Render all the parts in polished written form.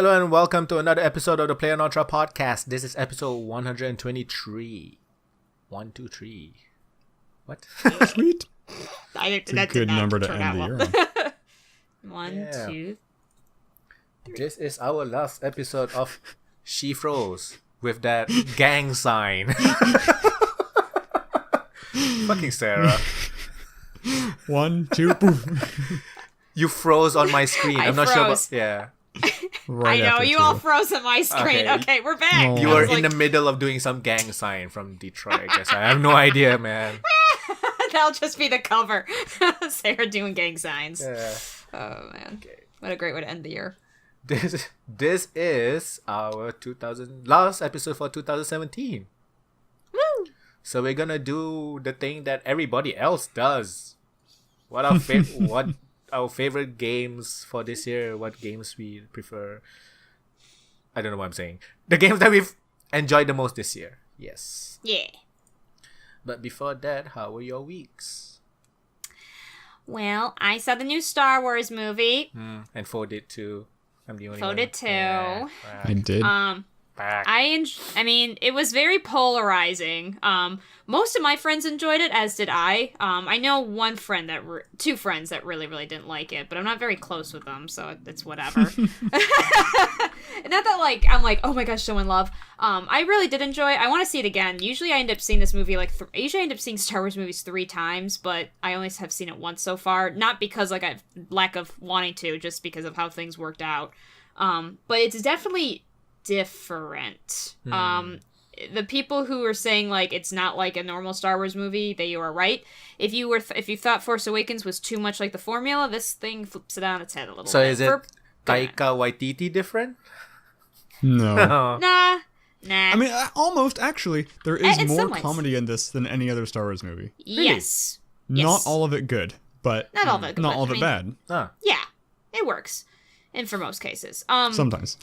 hello, and welcome to another episode of the playonultra podcast. This is episode 123. 123. What? Sweet. It's a good number to end the year on. One, two, three. This is our last episode of She Froze with that gang sign. Fucking Sarah. 1, 2, boom. You froze on my screen. I'm not sure about... Yeah. Right I know, after you two. all froze on my screen. Okay, we're back. No. You were in the middle of doing some gang sign from Detroit, I guess. I have no idea, man. That'll just be the cover. Sarah doing gang signs. Yeah. Oh, man. What a great way to end the year. This is our last episode for 2017. Woo! So we're gonna do the thing that everybody else does. What our favorite games for this year? What games we prefer? I don't know what I'm saying. The games that we've enjoyed the most this year. Yes. Yeah. But before that, how were your weeks? Well, I saw the new Star Wars movie. And Fo did too. I'm the only Fo one. did too. Yeah, I did. back. I mean, it was very polarizing. Most of my friends enjoyed it, as did I. I know two friends that really didn't like it, but I'm not very close with them, so it's whatever. Not that, I'm like, oh my gosh, so in love. I really did enjoy it. I want to see it again. Usually I end up seeing this movie, usually I end up seeing Star Wars movies 3 times, but I only have seen it once so far. Not because, I have lack of wanting to, just because of how things worked out. But it's definitely different. The people who are saying it's not like a normal Star Wars movie, you are right. If you thought Force Awakens was too much like the formula, this thing flips it on its head a little bit. So is it Taika Waititi different? No. Nah. I mean, almost, actually. There is In more some ways. comedy in this than any other Star Wars movie. Yes. Not all of it good, but Not all of it good, not all of but, it bad. Yeah, it works. And for most cases. Sometimes.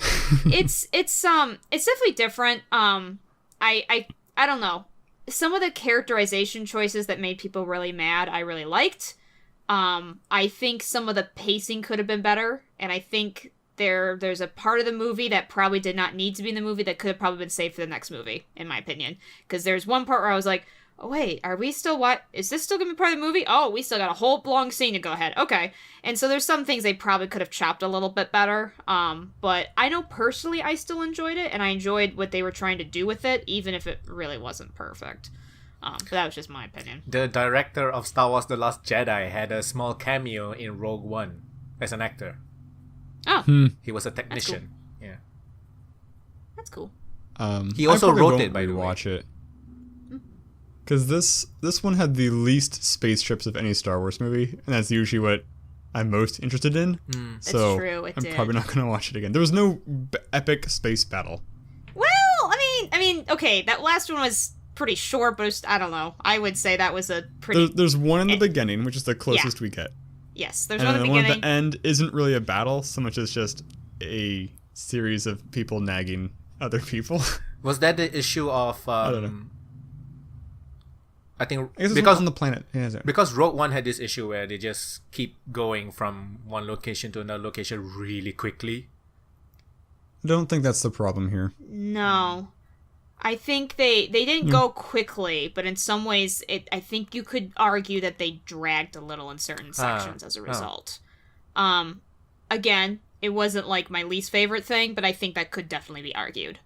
it's definitely different. I don't know. Some of the characterization choices that made people really mad, I really liked. I think some of the pacing could have been better, and I think there's a part of the movie that probably did not need to be in the movie that could have probably been saved for the next movie, in my opinion. Because there's one part where I was like, oh wait, are we still is this still gonna be part of the movie? Oh, we still got a whole long scene to go ahead. Okay. And so there's some things they probably could have chopped a little bit better. But I know personally I still enjoyed it, and I enjoyed what they were trying to do with it, even if it really wasn't perfect. But that was just my opinion. The director of Star Wars The Last Jedi had a small cameo in Rogue One as an actor. Oh. He was a technician. Yeah. That's cool. He also I probably wrote won't it, by the way. Watch it. Because this one had the least spaceships of any Star Wars movie, and that's usually what I'm most interested in. So It's true, I'm probably not going to watch it again. There was no epic space battle. Well, I mean, okay, that last one was pretty short, but it was, I don't know. I would say that was a pretty... There's one in the beginning, which is the closest we get. Yes, there's And one at then the the one beginning. at the end isn't really a battle, so much as just a series of people nagging other people. Was that the issue of... I don't know. I think I guess it's because on the planet. Yeah, because Rogue One had this issue where they just keep going from one location to another location really quickly. I don't think that's the problem here. No. I think they didn't go quickly, but in some ways, I think you could argue that they dragged a little in certain sections as a result. Again, it wasn't my least favorite thing, but I think that could definitely be argued.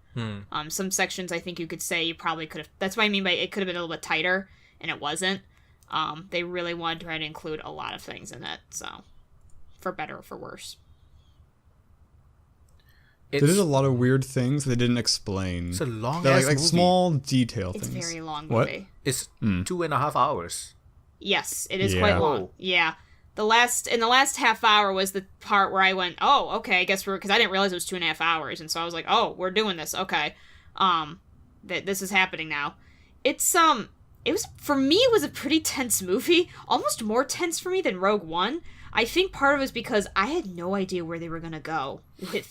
Some sections I think you could say you probably could have... That's what I mean by it could have been a little bit tighter, and it wasn't. They really wanted to try to include a lot of things in it, so... For better or for worse. They did a lot of weird things they didn't explain. It's a long They're ass like movie. small detail It's a things. very long What? movie. It's 2.5 hours. Yes, it is Yeah. quite long. Whoa. Yeah. In the last half hour was the part where I went, oh, okay, I guess because I didn't realize it was 2.5 hours, and so I was like, oh, we're doing this, okay. That this is happening now. For me, it was a pretty tense movie, almost more tense for me than Rogue One. I think part of it was because I had no idea where they were going to go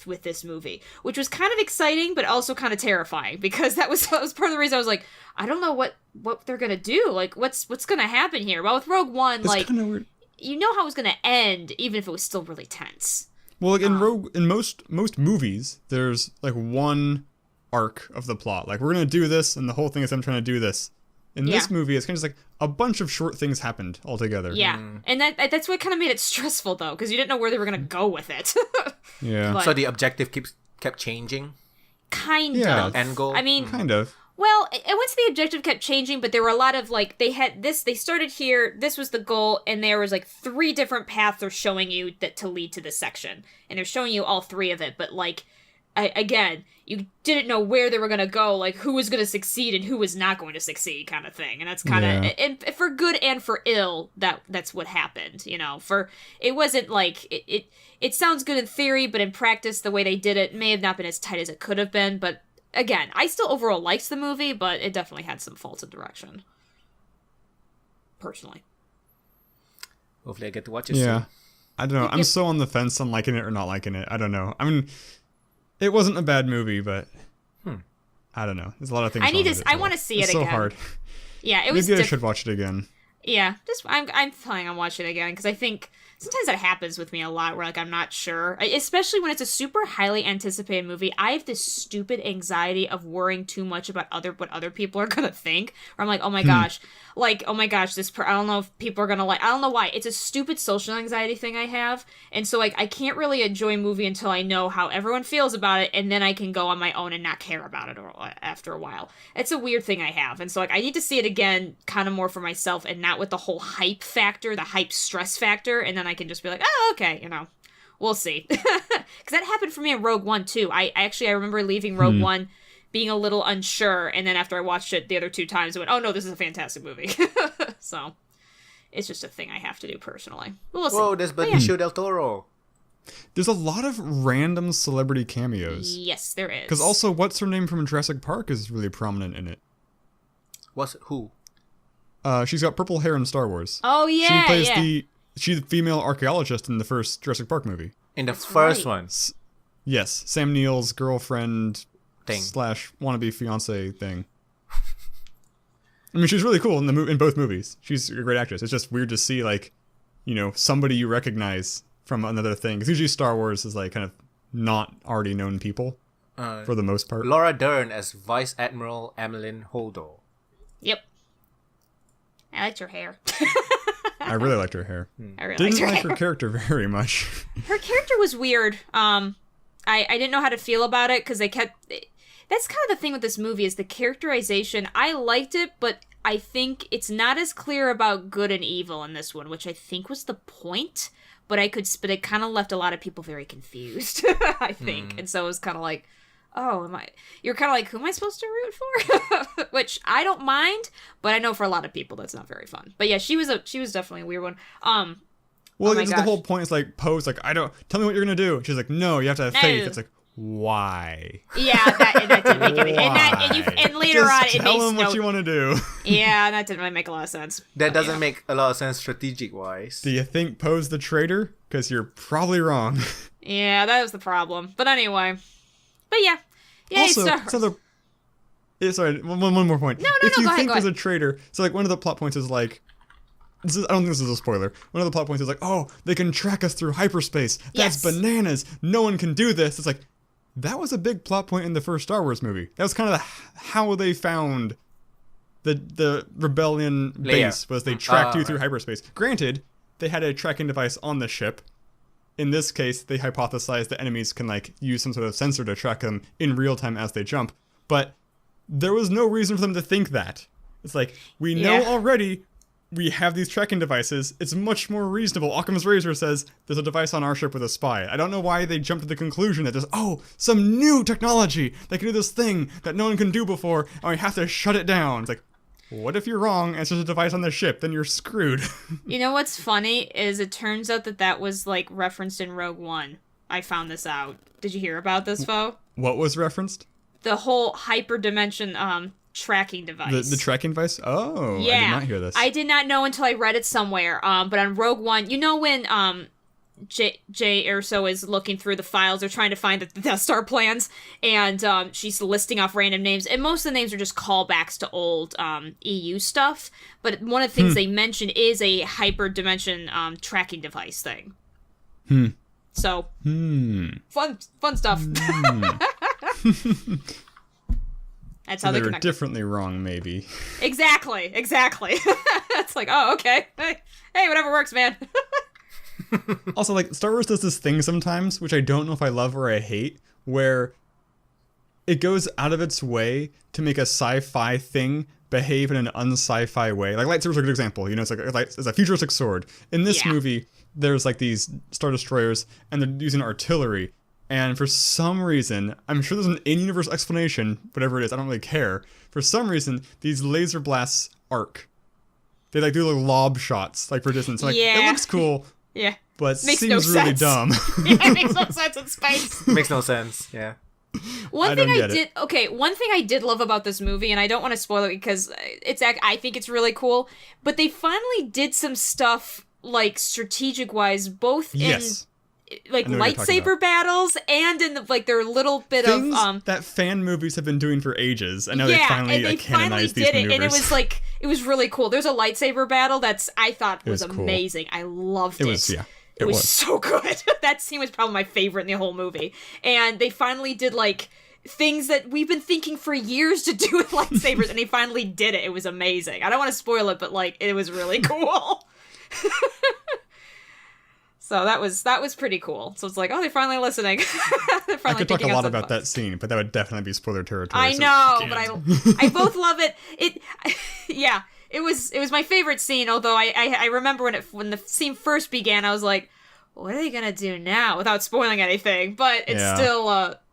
with this movie, which was kind of exciting, but also kind of terrifying, because that was part of the reason I was like, I don't know what they're going to do. What's going to happen here? Well, with Rogue One, It's kind of weird. you know how it was going to end, even if it was still really tense. Well, like in most movies, there's like one arc of the plot. Like, we're gonna do this, and the whole thing is them trying to do this. In this movie, it's kind of just like a bunch of short things happened all together. Yeah, and that's what kind of made it stressful, though, because you didn't know where they were gonna go with it. Yeah. But So the objective kept changing. kind Yeah. of. End goal? I mean, Kind of. well, and once the objective kept changing, but there were a lot of, like, they started here, this was the goal, and there was, like, 3 different paths they're showing you that to lead to this section. And they're showing you all 3 of it, but, like, again, you didn't know where they were going to go, like, who was going to succeed and who was not going to succeed kind of thing. And that's kind of, and for good and for ill, that's what happened, you know. It wasn't, like, it sounds good in theory, but in practice, the way they did it may have not been as tight as it could have been, but again, I still overall liked the movie, but it definitely had some faults of direction. Personally. Hopefully I get to watch it Yeah. soon. I don't know. I'm so on the fence on liking it or not liking it. I don't know. I mean, it wasn't a bad movie, but I don't know. There's a lot of things. I want to see it it's again. so hard. Yeah, it was. Maybe I should watch it again. Yeah, I'm planning on watching it again because I think sometimes that happens with me a lot where, like, I'm not sure, especially when it's a super highly anticipated movie. I have this stupid anxiety of worrying too much about what other people are gonna think. Or I'm like, oh my gosh, I don't know if people are gonna like. I don't know why. It's a stupid social anxiety thing I have, and so, like, I can't really enjoy a movie until I know how everyone feels about it, and then I can go on my own and not care about it after a while. It's a weird thing I have, and so, like, I need to see it again, kind of more for myself, and not with the whole hype factor, the hype stress factor, and then I can just be like, oh, okay, you know, we'll see. Because that happened for me in Rogue One, too. I remember leaving Rogue One being a little unsure, and then after I watched it the other 2 times, I went, oh, no, this is a fantastic movie. So, it's just a thing I have to do personally. But we'll see. Whoa, there's Benicio del Toro. There's a lot of random celebrity cameos. Yes, there is. Because also, what's her name from Jurassic Park is really prominent in it. Who? She's got purple hair in Star Wars. Oh, yeah, She's the female archaeologist in the first Jurassic Park movie. In the first one. Yes, Sam Neill's girlfriend Thing. / wannabe fiance thing. I mean, she's really cool in both movies. She's a great actress. It's just weird to see, like, you know, somebody you recognize from another thing. Because usually Star Wars is, like, kind of not already known people for the most part. Laura Dern as Vice Admiral Emmeline Holdo. Yep. I liked her hair. I really liked her hair. I really Didn't liked her like hair. her character very much. Her character was weird. I didn't know how to feel about it because they kept. That's kind of the thing with this movie is the characterization. I liked it, but I think it's not as clear about good and evil in this one, which I think was the point. But it kind of left a lot of people very confused. I think, and so it was kind of like, oh, you're kind of like, who am I supposed to root for? Which I don't mind, but I know for a lot of people that's not very fun. But yeah, she was definitely a weird one. Well, the whole point is like Poe's like, tell me what you're gonna do. She's like, no, you have to have faith. It's like, why? Yeah, that didn't make any. And later Just on, it tell makes them what you want to do. Yeah, that didn't really make a lot of sense. That doesn't make a lot of sense strategic wise. Do you think Poe's the traitor? Because you're probably wrong. Yeah, that was the problem. But anyway, yeah. Also, sorry, one more point. No, if you go think ahead. there's a traitor, so like one of the plot points is like, I don't think this is a spoiler. One of the plot points is like, oh, they can track us through hyperspace. That's Yes. bananas. No one can do this. It's like, that was a big plot point in the first Star Wars movie. That was kind of how they found the rebellion base, was they tracked you through hyperspace. Granted, they had a tracking device on the ship. In this case, they hypothesized that enemies can like use some sort of sensor to track them in real time as they jump. But there was no reason for them to think that. It's like, we know already we have these tracking devices. It's much more reasonable. Occam's razor says there's a device on our ship with a spy. I don't know why they jumped to the conclusion that there's, some new technology that can do this thing that no one can do before, and we have to shut it down. It's like, what if you're wrong and it's just a device on the ship? Then you're screwed. You know what's funny is it turns out that was like referenced in Rogue One. I found this out. Did you hear about this, Fo? What was referenced? The whole hyperdimension tracking device. The tracking device? Oh, yeah. I did not hear this. I did not know until I read it somewhere. But on Rogue One, you know when Jay Erso is looking through the files, they're trying to find the Death Star plans, and she's listing off random names, and most of the names are just callbacks to old EU stuff. But one of the things they mention is a hyperdimension tracking device thing. So, fun stuff. That's how they they were connect. differently wrong, maybe. Exactly. It's like, oh, okay. Hey, whatever works, man. Also, like, Star Wars does this thing sometimes, which I don't know if I love or I hate, where it goes out of its way to make a sci-fi thing behave in an un-sci-fi way. Like, lightsabers are a good example. You know, it's a futuristic sword. In this movie, there's, like, these Star Destroyers, and they're using artillery. And for some reason, I'm sure there's an in-universe explanation, whatever it is, I don't really care. For some reason, these laser blasts arc. They, like, do, like, lob shots, like, for distance. Like, it looks cool. Yeah. But makes seems no really sense. dumb. It makes no sense in space. Makes no sense. Yeah. One thing I did love about this movie, and I don't want to spoil it because I think it's really cool, but they finally did some stuff, like, strategic-wise, both in, like, lightsaber battles and in, their little bit Things of, that fan movies have been doing for ages, and now they finally canonized these maneuvers. And it was, like, it was really cool. There's a lightsaber battle I thought was amazing. Cool. I loved it. It was so good. That scene was probably my favorite in the whole movie. And they finally did, like, things that we've been thinking for years to do with lightsabers, and they finally did it. It was amazing. I don't want to spoil it, but, like, it was really cool. So that was pretty cool. So it's like, oh, they're finally listening. They're finally I could talk a lot about fun. that scene, but that would definitely be spoiler territory. I know, but I both love it. It was my favorite scene, although I remember when the scene first began, I was like, what are they gonna do now without spoiling anything? But it's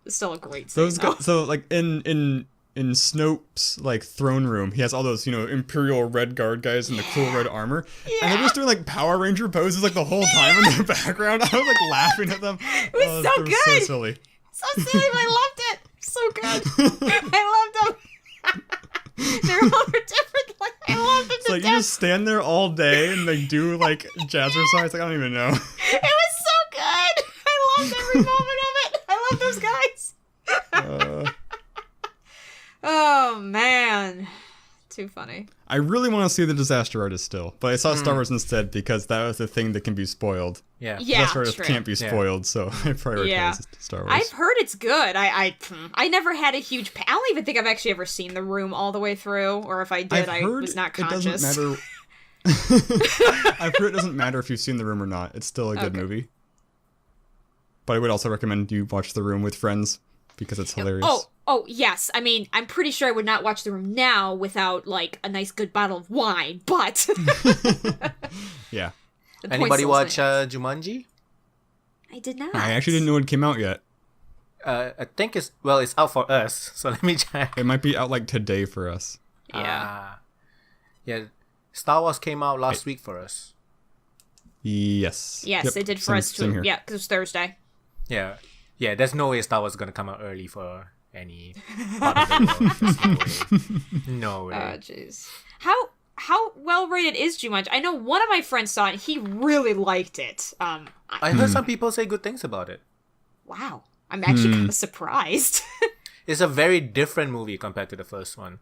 still a great scene. So like in Snoke's, like, throne room, he has all those, you know, Imperial Red Guard guys in the cool red armor, and they're just doing, like, Power Ranger poses, like, the whole time in the background. I was, like, laughing at them. It was so good. So silly. So silly, but I loved it. So good. I loved them. They're all different. Like, I loved them. It's like, you just stand there all day and they do, like, jazzercise. Like, I don't even know. It was so good. I loved every moment of it. I love those guys. Oh, man. Too funny. I really want to see the Disaster Artist still, but I saw Star Wars instead because that was the thing that can be spoiled. Yeah. Disaster Artist can't be spoiled, so I prioritized Star Wars. I've heard it's good. I never had a huge... I don't even think I've actually ever seen The Room all the way through, or if I did, I was not conscious. It doesn't matter. I've heard it doesn't matter if you've seen The Room or not. It's still a good movie. But I would also recommend you watch The Room with friends because it's hilarious. Oh, yes. I mean, I'm pretty sure I would not watch The Room now without, like, a nice good bottle of wine, but... Yeah. Anybody watch Jumanji? I did not. I actually didn't know it came out yet. I think it's out for us, so let me check. It might be out, like, today for us. Yeah. Yeah. Star Wars came out last week for us. Yes. Yes, it did for us too. Yeah, because it was Thursday. Yeah. Yeah, there's no way Star Wars is going to come out early for any part of the world. No way. Oh, jeez. How well rated is Jumanji? I know one of my friends saw it and he really liked it. I heard some people say good things about it. Wow. I'm actually kind of surprised. It's a very different movie compared to the first one.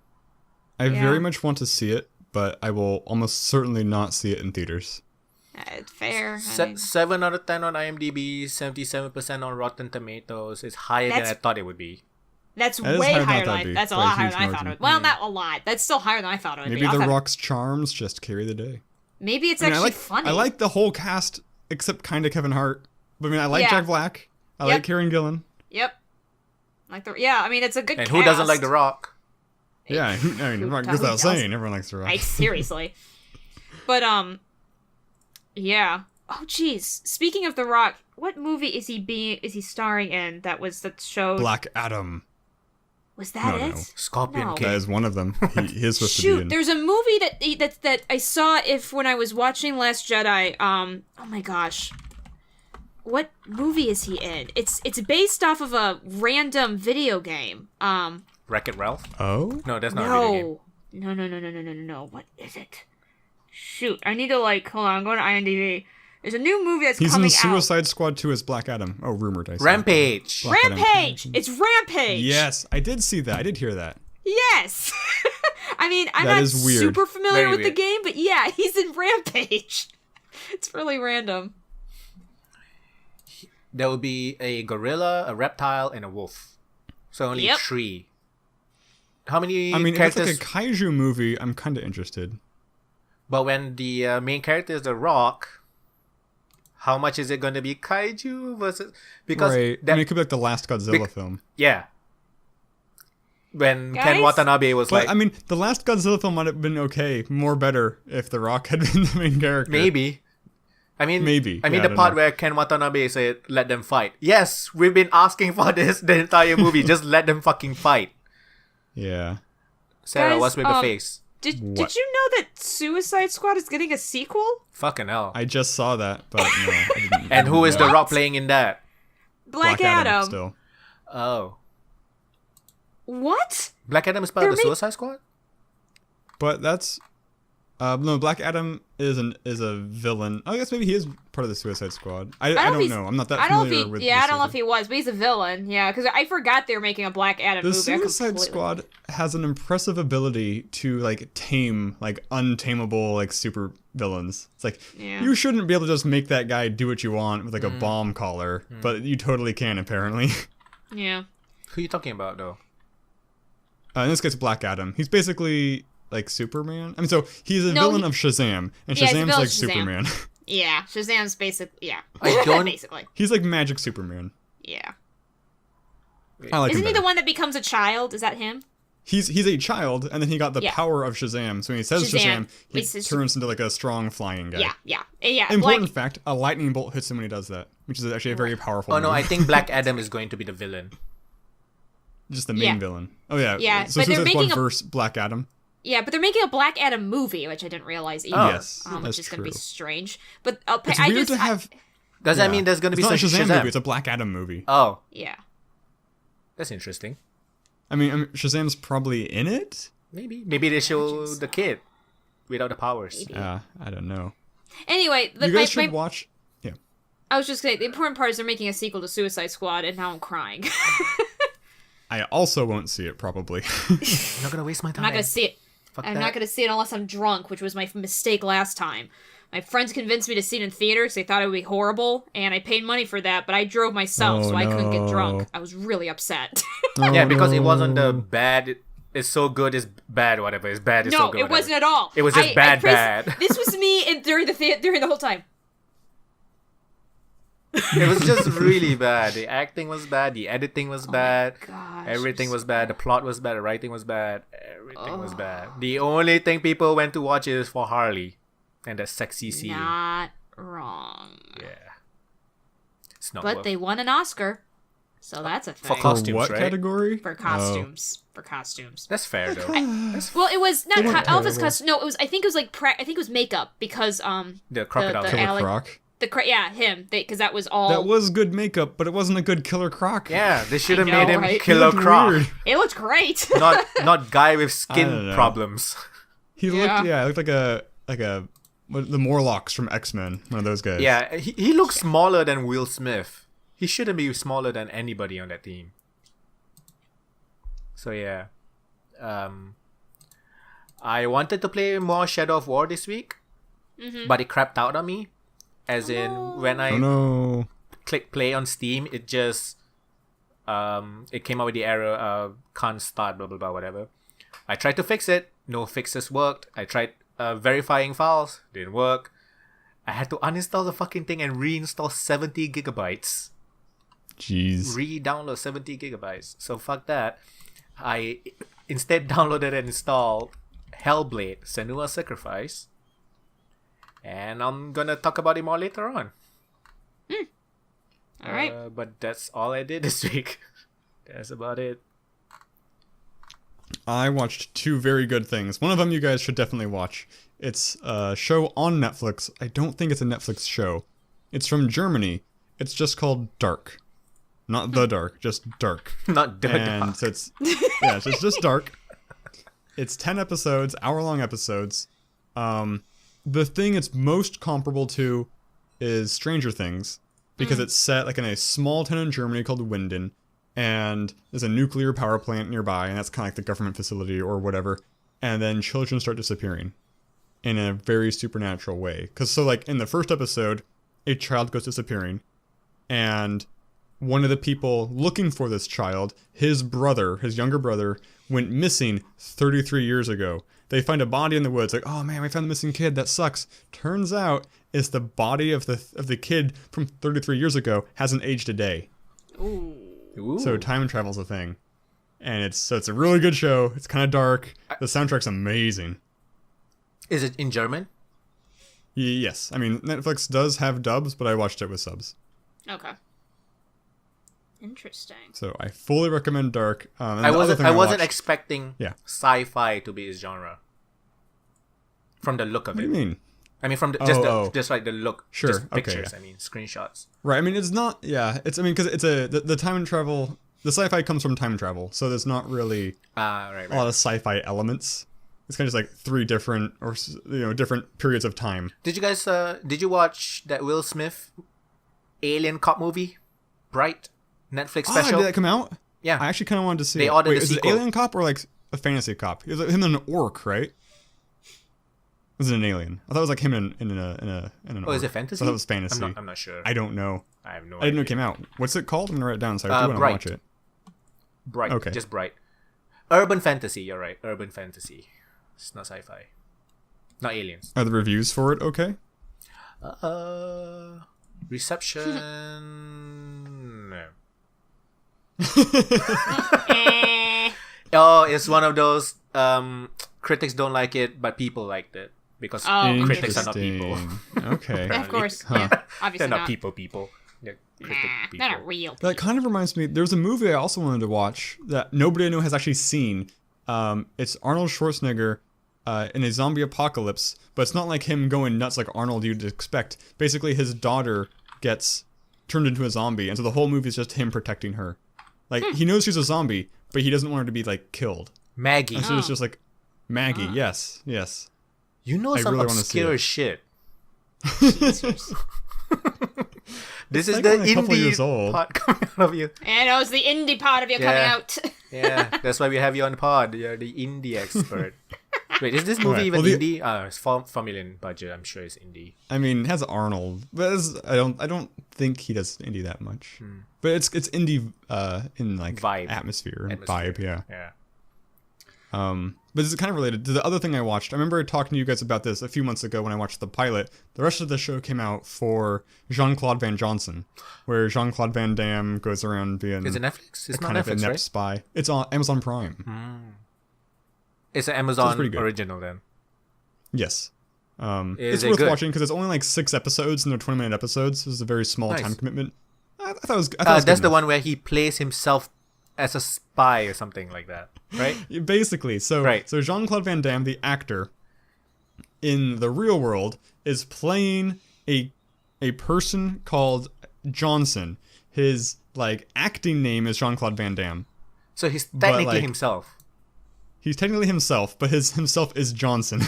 I very much want to see it, but I will almost certainly not see it in theaters. It's fair. 7 out of 10 on IMDb, 77% on Rotten Tomatoes. It's higher than I thought it would be. That's way higher than that's a lot higher than I thought it would be. Well, not a lot. That's still higher than I thought it would be. Maybe The Rock's charms just carry the day. Maybe it's actually funny. I like the whole cast, except kind of Kevin Hart. But I mean, I like Jack Black. I like Karen Gillan. Yep. I mean, it's a good cast. And who doesn't like The Rock? Yeah, I mean, goes without saying, everyone likes The Rock. Seriously. But, yeah. Oh, geez. Speaking of The Rock, what movie is he starring in that showed... Black Adam. Was that it? No. Scorpion King. That is one of them. He is supposed to be in. There's a movie that I saw when I was watching Last Jedi. Oh my gosh. What movie is he in? It's based off of a random video game. Wreck-It Ralph? Oh? No, that's not a video game. No. What is it? Shoot, I need to hold on, I'm going to IMDb. There's a new movie that's coming out. He's in Suicide Squad 2 as Black Adam. Oh, rumored, I see. Rampage! Rampage! It's Rampage! Yes, I did see that. I did hear that. Yes! I mean, I'm not super familiar with the game, but yeah, he's in Rampage. It's really random. there will be a gorilla, a reptile, and a wolf. So only 3. How many characters? If it's like a kaiju movie, I'm kind of interested. But when the main character is the Rock, how much is it going to be kaiju versus... Because right. It could be like the last Godzilla film. Yeah. When Ken Watanabe was but, the last Godzilla film might have been more better if The Rock had been the main character. Maybe. Maybe. The part where Ken Watanabe said, let them fight. Yes, we've been asking for this the entire movie. Just let them fucking fight. Yeah. Sarah, guys, what's with the face? Did you know that Suicide Squad is getting a sequel? Fucking hell. I just saw that, but no. I didn't. And who is The Rock playing in that? Black Adam. Still. Oh. What? Black Adam is part of the Suicide Squad? But that's... no, Black Adam is a villain. I guess maybe he is part of the Suicide Squad. I don't know. I'm not that familiar with I don't know if he was, but he's a villain. Yeah, because I forgot they were making a Black Adam movie. The Suicide Squad has an impressive ability to, like, tame, like, untamable, like, super villains. It's like, you shouldn't be able to just make that guy do what you want with, like, a bomb collar, but you totally can, apparently. Yeah. Who are you talking about, though? In this case, Black Adam. He's basically... like Superman? So he's a villain of Shazam, and Shazam's like Superman. Yeah, Shazam's basically, basically. He's like Magic Superman. Yeah. I like Isn't he the one that becomes a child? Is that him? He's a child, and then he got the power of Shazam. So when he says Shazam, he turns into like a strong flying guy. Yeah. Important fact, a lightning bolt hits him when he does that, which is actually a very powerful move. No, I think Black Adam is going to be the villain. Just the main villain. Oh yeah. Yeah, so but they're making versus Black Adam. Yeah, but they're making a Black Adam movie, which I didn't realize either. Oh, yes, which is going to be strange. But it's weird to have. Does that mean there's going to be some Shazam movie? It's a Black Adam movie. Oh, yeah, that's interesting. Shazam's probably in it. Maybe they show the kid without the powers. I don't know. Anyway, you guys should watch. Yeah. I was just saying the important part is they're making a sequel to Suicide Squad, and now I'm crying. I also won't see it probably. I'm not gonna waste my time. I'm not gonna see it. I'm not going to see it unless I'm drunk, which was my mistake last time. My friends convinced me to see it in theaters. They thought it would be horrible, and I paid money for that, but I drove myself, I couldn't get drunk. I was really upset. Because it wasn't the bad, it's so good, it's bad, whatever. It's bad, it's so good. No, it wasn't at all. It was just bad. This was me during the whole time. It was just really bad. The acting was bad. The editing was bad. Everything was bad. The plot was bad. The writing was bad. Everything was bad. The only thing people went to watch is for Harley and that sexy scene. Not wrong. Yeah. It's not. But they won an Oscar, so that's a thing. For costumes, what right? Category? For costumes. For costumes. That's fair though. Well, it was not Elvis costume. No, it was. I think it was like. I think it was makeup because the crocodile Killer Croc. Him, because that was all. That was good makeup, but it wasn't a good Killer Croc. Yeah, they should have made him Killer Croc. Weird. It looked great. not guy with skin problems. He looked like the Morlocks from X-Men, one of those guys. Yeah, he looks smaller than Will Smith. He shouldn't be smaller than anybody on that team. So yeah, I wanted to play more Shadow of War this week, but it crapped out on me. As in, when I click play on Steam, it just it came out with the error can't start, blah blah blah, whatever. I tried to fix it, no fixes worked. I tried verifying files, didn't work. I had to uninstall the fucking thing and reinstall 70 gigabytes. Jeez. Re-download 70 gigabytes. So fuck that. I instead downloaded and installed Hellblade: Senua's Sacrifice. And I'm gonna talk about it more later on. All right. But that's all I did this week. That's about it. I watched 2 very good things. One of them you guys should definitely watch. It's a show on Netflix. I don't think it's a Netflix show. It's from Germany. It's just called Dark. Not The Dark, just Dark. Not The Dark. So it's just Dark. It's 10 episodes, hour-long episodes. The thing it's most comparable to is Stranger Things, because it's set like in a small town in Germany called Winden, and there's a nuclear power plant nearby, and that's kind of like the government facility or whatever, and then children start disappearing in a very supernatural way. Because so like in the first episode, a child goes disappearing, and one of the people looking for this child, his younger brother, went missing 33 years ago. They find a body in the woods, like, oh man, we found the missing kid, that sucks. Turns out it's the body of the kid from 33 years ago hasn't aged a day. Ooh. So time travel's a thing. And it's a really good show. It's kind of dark. The soundtrack's amazing. Is it in German? Yes. I mean, Netflix does have dubs, but I watched it with subs. Okay. Interesting. So I fully recommend Dark. I wasn't expecting Yeah. sci-fi to be his genre. From the look of What do it. you mean? I mean, from just like the look, Sure, just okay, pictures. yeah. I mean, screenshots. Right. I mean, it's not. Yeah. It's. I mean, because it's the time and travel. The sci-fi comes from time travel, so there's not really Right. a lot of sci-fi elements. It's kind of just like three different different periods of time. Did you watch that Will Smith alien cop movie, Bright, Netflix special? Did that come out? Yeah. I actually kind of wanted to see They it. ordered Wait, the is it sequel. Alien Cop or like a fantasy cop? It was like him and an orc, right? Was it an alien? I thought it was like him in an orc. Is it fantasy? I thought it was fantasy. I'm not sure. I don't know. I have no I didn't know it idea. came out. What's it called? I'm gonna write it down so I do want to Bright. watch it. Bright. Okay. Just Bright. Urban fantasy. You're right. Urban fantasy. It's not sci-fi. Not aliens. Are the reviews for it okay? Reception. No. Eh. Oh, it's one of those critics don't like it, but people liked it because Oh, critics are not people. Interesting. Okay. Of course. Huh. Yeah. Obviously They're not not. people. They're critic Nah, people. they're not real. That kind of reminds me. There's a movie I also wanted to watch that nobody I know has actually seen. It's Arnold Schwarzenegger in a zombie apocalypse, but it's not like him going nuts like Arnold you'd expect. Basically, his daughter gets turned into a zombie, and so the whole movie is just him protecting her. Like he knows she's a zombie, but he doesn't want her to be like killed. Maggie. And so it's just like Maggie. Ah. Yes. You know I some really wanna see obscure it. shit. Jesus. This is like the only a couple years indie old. part coming out of you. And it was the indie part of you coming Yeah. out. Yeah, that's why we have you on the pod. You're the indie expert. Wait, is this movie Right. even Well, indie? It's 4 million budget. I'm sure it's indie. I mean, it has Arnold, but I don't think he does indie that much. But it's indie in like Vibe. atmosphere. Atmosphere. Vibe, yeah. Yeah. But this is kind of related to the other thing I watched. I remember talking to you guys about this a few months ago when I watched the pilot. The rest of the show came out for Jean-Claude Van Johnson, where Jean-Claude Van Damme goes around being Is it Netflix? It's not kind of Netflix, inept right? spy. It's on Amazon Prime. It's an Amazon pretty good. original then. Yes. Is It's it worth good? watching because it's only like 6 episodes and they're 20-minute episodes. This is a very small Nice. time commitment. I thought it was. I thought it was That's good the enough. one where he plays himself as a spy or something like that, right? Basically, so Right. so Jean-Claude Van Damme, the actor, in the real world, is playing a person called Johnson. His like acting name is Jean-Claude Van Damme. So he's technically like- himself. He's technically himself, but his himself is Johnson.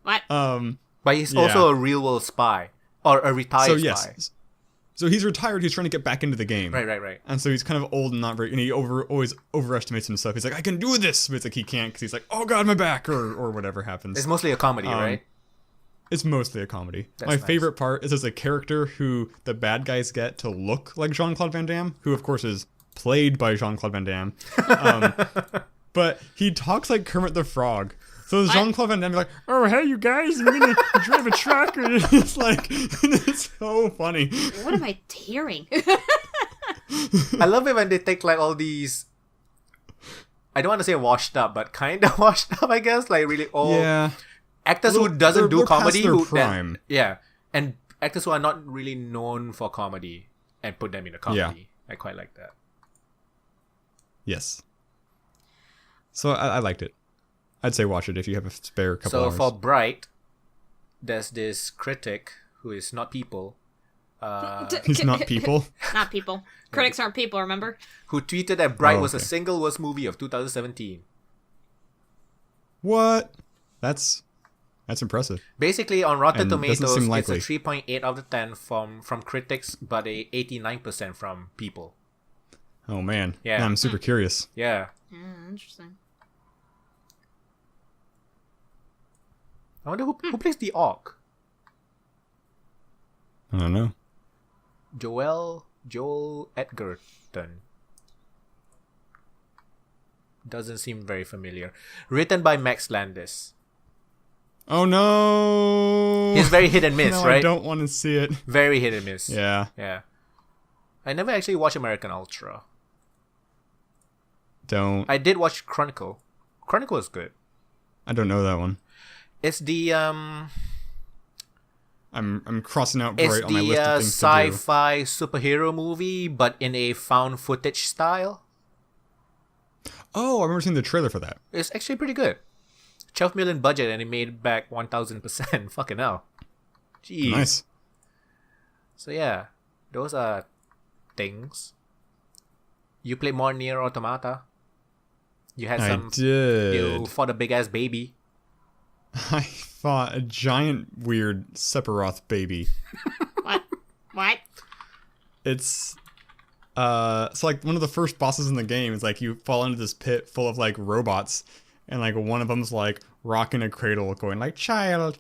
What? But he's Yeah. also a real world spy. Or a retired So spy. yes, so he's retired. He's trying to get back into the game. Right. And so he's kind of old and not very, and he always overestimates himself. He's like, I can do this, but it's like he can't because he's like, oh god, my back, or whatever happens. It's mostly a comedy, right? It's mostly a comedy. That's My nice. favorite part is there's a character who the bad guys get to look like Jean-Claude Van Damme, who of course is played by Jean-Claude Van Damme. But he talks like Kermit the Frog. So Jean-Claude Van Damme be like, oh, hey, you guys, I'm gonna drive a truck. And it's like, it's so funny. What am I hearing? I love it when they take like all these, I don't want to say washed up, but kind of washed up, I guess. Like really old Yeah. actors who Well, doesn't do they're past comedy. their Who prime. yeah. And actors who are not really known for comedy and put them in a comedy. Yeah. I quite like that. Yes. So I liked it. I'd say watch it if you have a spare couple So hours. for Bright, there's this critic who is not people, He's not people. Not people. Critics aren't people, remember? who tweeted that Bright Oh, was the okay. single worst movie of 2017. What? That's impressive. Basically, on Rotten And doesn't Tomatoes, seem it's a likely. 3.8 out of 10 from critics, but a 89% from people. Oh man. Yeah. Now I'm super curious. Yeah. Yeah, interesting. I wonder who plays the orc. I don't know. Joel Edgerton. Doesn't seem very familiar. Written by Max Landis. Oh no! He's very hit and miss, no, right? I don't want to see it. Very hit and miss. Yeah. Yeah. I never actually watched American Ultra. Don't. I did watch Chronicle. Chronicle is good. I don't know that one. It's the I'm crossing out bright it's on my the list of things to sci-fi superhero movie, but in a found footage style. do. Oh, I remember seeing the trailer for that. It's actually pretty good. 12 million budget and it made back 1000%. Fucking hell. Jeez. Nice. So yeah, those are things. You played more Nier Automata. You had some. I did. You fought a big ass baby. I fought a giant weird Sephiroth baby. What? It's like one of the first bosses in the game is like you fall into this pit full of like robots, and like one of them's like rocking a cradle going like child,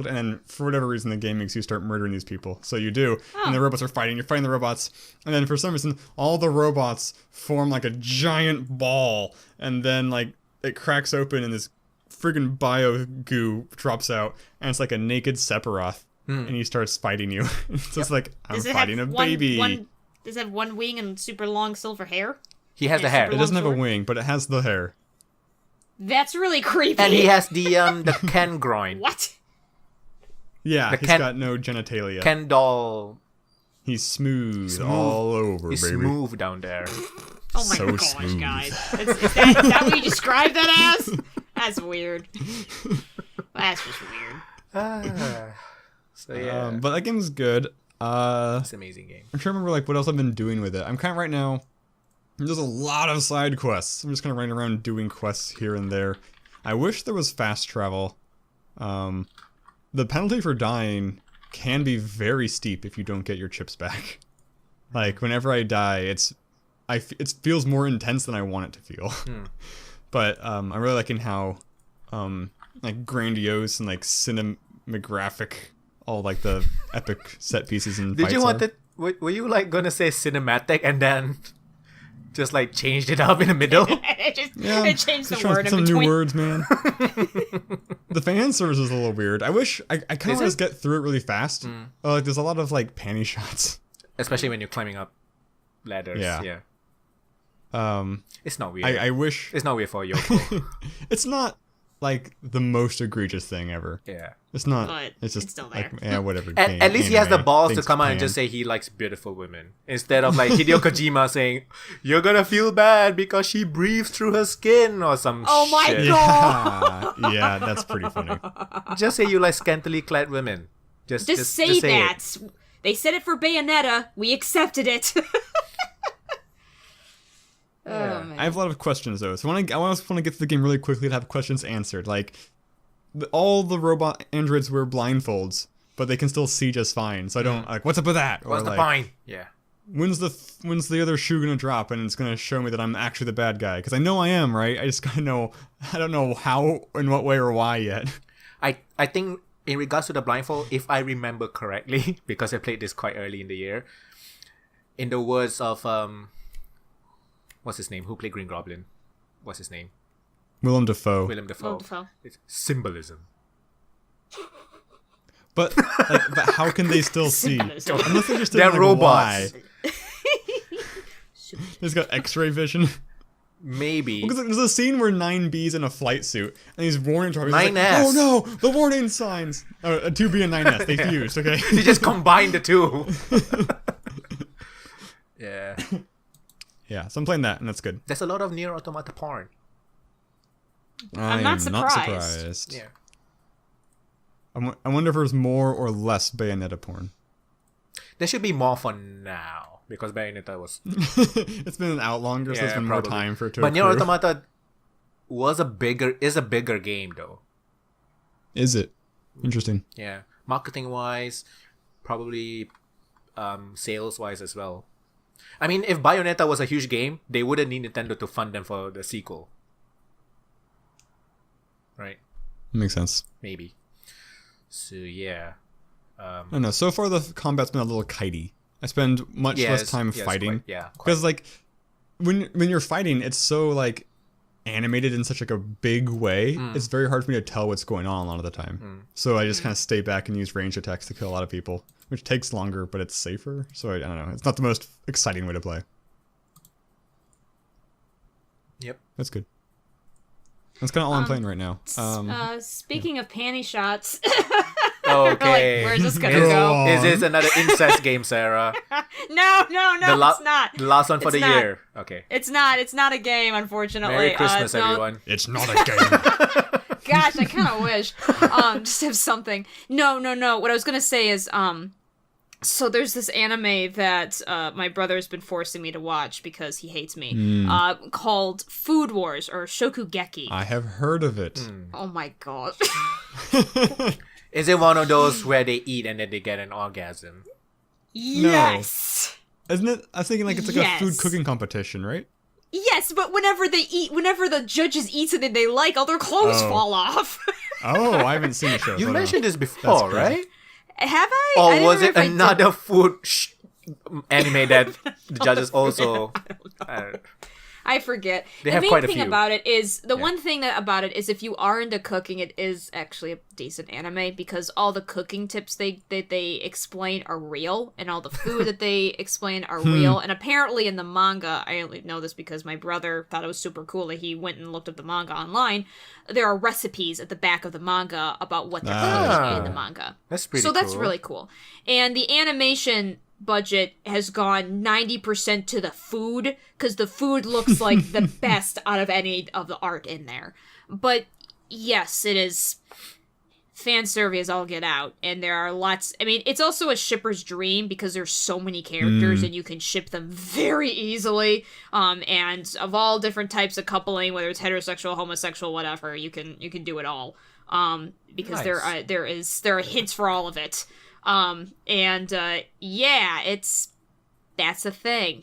and then for whatever reason the game makes you start murdering these people. So you do, and the robots are fighting. You're fighting the robots, and then for some reason all the robots form like a giant ball, and then like it cracks open and this friggin' bio goo drops out, and it's like a naked Sephiroth, and he starts fighting you. So it's like I'm fighting a baby. Does it have one wing and super long silver hair? He has the hair. It doesn't have a wing, but it has the hair. That's really creepy. And he has the Ken groin. What? Yeah, he's got no genitalia. Ken doll. He's smooth all over, He's baby. smooth down there. Oh my So gosh, smooth. guys. Is that what you describe that as? That's weird. That's just weird. So yeah, But that game's good. it's an amazing game. I'm trying to remember like what else I've been doing with it. I'm kind of right now. There's a lot of side quests. I'm just kind of running around doing quests here and there. I wish there was fast travel. The penalty for dying can be very steep if you don't get your chips back. Like whenever I die, it feels more intense than I want it to feel. But I'm really liking how like grandiose and like cinematographic all like the epic set pieces and Did fights you want are. it? Were you like gonna say cinematic and then just like changed it up in the middle? It changed the Just trying word in some between. new words, man. The fan service is a little weird. I wish I kind of Is want it? to get through it really fast. Like there's a lot of like panty shots. Especially when you're climbing up ladders. Yeah. It's not weird. I wish It's not weird for Yoko. it's not like the most egregious thing ever. Yeah. It's not. But it's just it's still like there. whatever. At least he has the anime, balls to things come out and can. just say he likes beautiful women. Instead of like Hideo Kojima saying, "You're gonna feel bad because she breathes through her skin" or some Oh my shit. God. Yeah, that's pretty funny. Just say you like scantily clad women. Just Say that. it. They said it for Bayonetta. We accepted it. Yeah. Oh, man. I have a lot of questions though, so I also want to get to the game really quickly to have questions answered. Like, all the robot androids wear blindfolds, but they can still see just fine. So I don't like, what's up with that? What's the like, point? Yeah. when's the other shoe gonna drop and it's gonna show me that I'm actually the bad guy? Because I know I am, right? I just gotta know. I don't know how, in what way, or why yet. I think in regards to the blindfold, if I remember correctly, because I played this quite early in the year, in the words of what's his name? Who played Green Goblin? What's his name? Willem Dafoe. Willem Dafoe. Willem Dafoe. It's symbolism. But how can they still see? Symbolism. I'm not interested They're in like, robots. why. He's got X-ray vision. Maybe. Because there's a scene where 9B's in a flight suit, and he's warning drivers. He's 9S. like, oh no, the warning signs. A 2B and 9S, they fused, okay? You just combine the two. Yeah. Yeah, so I'm playing that, and that's good. There's a lot of Nier Automata porn. I'm not I am surprised. Yeah. I wonder if there's more or less Bayonetta porn. There should be more for now because Bayonetta was. It's been out longer, so there's been probably. more time for it to But Nier accrue. Automata is a bigger game though. Is it? Interesting. Yeah, marketing wise, probably sales wise as well. I mean, if Bayonetta was a huge game, they wouldn't need Nintendo to fund them for the sequel. Right? Makes sense. Maybe. So yeah. I don't know. So far, the combat's been a little kitey. I spend much less time fighting. Quite. Because like when you're fighting, it's so like animated in such like a big way. It's very hard for me to tell what's going on a lot of the time. So I just kind of stay back and use range attacks to kill a lot of people, which takes longer, but it's safer. So I don't know. It's not the most exciting way to play. Yep. That's good. That's kind of all I'm playing right now. Speaking of panty shots. Okay. Where's this gonna go? Is this another incest game, Sarah? No, it's not. The last one for the year. Okay. It's not. It's not a game, unfortunately. Merry Christmas, everyone. It's not a game. Gosh, I kind of wish. Just have something. No. What I was gonna say is, so there's this anime that my brother's been forcing me to watch because he hates me. Called Food Wars or Shokugeki. I have heard of it. Oh my god. Is it one of those where they eat and then they get an orgasm? Yes. Isn't it? I was thinking like it's like a food cooking competition, right? Yes, but whenever the judges eat something they like, all their clothes fall off. Oh, I haven't seen the show. You so mentioned this before, right? Have I? Or I was it remember if I another food anime that the judges also... I forget. They the have main quite a thing few. about it is one thing about it is if you are into cooking, it is actually a decent anime because all the cooking tips they explain are real, and all the food that they explain are real. And apparently in the manga, I only know this because my brother thought it was super cool that he went and looked up the manga online. There are recipes at the back of the manga about what they're cooking in the manga. That's pretty cool. So that's cool. really cool. And the animation budget has gone 90% to the food because the food looks like the best out of any of the art in there. But yes, it is fan service all get out, and there are lots. I mean, it's also a shipper's dream because there's so many characters and you can ship them very easily. And of all different types of coupling, whether it's heterosexual, homosexual, whatever, you can do it all. Because Nice. there are hints for all of it. That's a thing.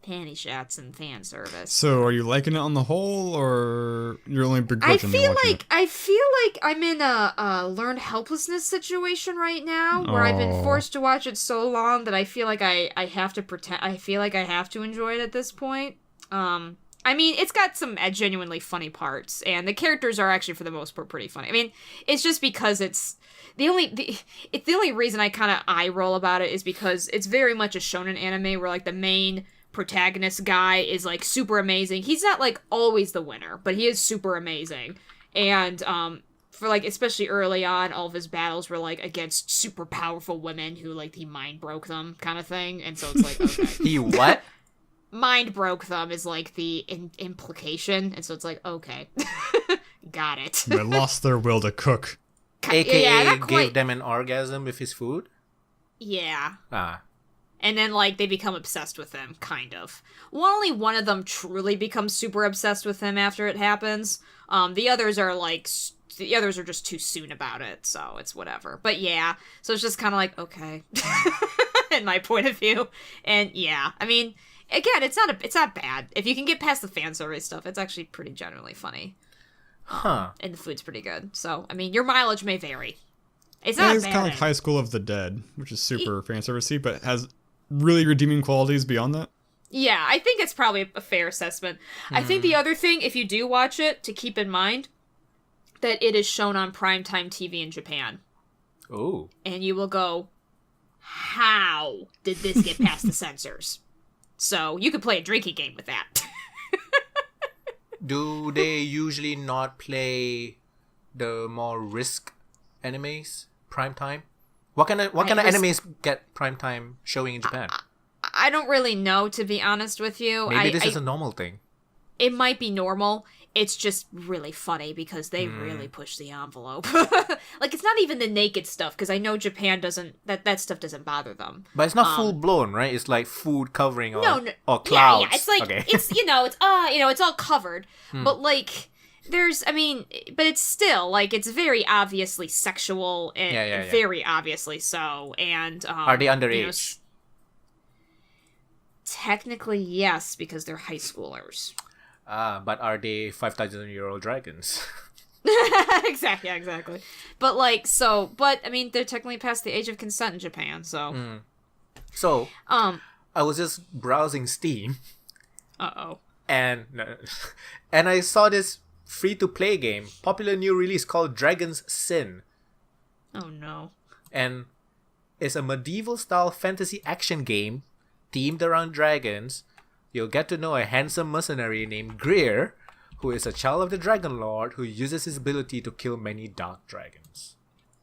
Panty shots and fan service. So, are you liking it on the whole, or you're only begrudgingly watching it? I feel like I'm in a learned helplessness situation right now, where I've been forced to watch it so long that I feel like I have to pretend. I feel like I have to enjoy it at this point. I mean, it's got some genuinely funny parts, and the characters are actually, for the most part, pretty funny. I mean, it's just because it's the only reason I kind of eye roll about it is because it's very much a shonen anime where like the main protagonist guy is like super amazing. He's not like always the winner, but he is super amazing. And for like especially early on, all of his battles were like against super powerful women who like he mind broke them kind of thing. And so it's like, okay. He what? Mind broke them is like the implication, and so it's like, okay. Got it. They lost their will to cook. AKA gave them an orgasm with his food? Yeah. Ah. And then, like, they become obsessed with him, kind of. Well, only one of them truly becomes super obsessed with him after it happens. The others are, like, just too soon about it, so it's whatever. But yeah, so it's just kind of like, okay. In my point of view. And yeah, I mean, again, it's not bad. If you can get past the fan service stuff, it's actually pretty generally funny. Huh. And the food's pretty good. So, I mean, your mileage may vary. It's not It's bad. kind of like High School of the Dead, which is super fan servicey, but has really redeeming qualities beyond that. Yeah, I think it's probably a fair assessment. I think the other thing, if you do watch it, to keep in mind, that it is shown on primetime TV in Japan. Oh. And you will go, how did this get past the censors? So, you could play a drinking game with that. Do they usually not play the more risk animes prime time? What kind of animes get prime time showing in Japan? I don't really know, to be honest with you. Maybe this is a normal thing. It might be normal. It's just really funny because they really push the envelope. Like, it's not even the naked stuff, because I know Japan doesn't... That stuff doesn't bother them. But it's not full blown, right? It's like food covering or clouds. Yeah, it's like, okay. it's all covered. But, like, but it's still, like, it's very obviously sexual and very obviously so. And, are they underage? Technically, yes, because they're high schoolers. But are they 5,000-year-old dragons? Exactly. But like, so, but I mean, they're technically past the age of consent in Japan, so. So, I was just browsing Steam, and I saw this free-to-play game, popular new release called Dragon's Sin. Oh no. And it's a medieval-style fantasy action game themed around dragons. You'll get to know a handsome mercenary named Greer, who is a child of the Dragon Lord who uses his ability to kill many dark dragons.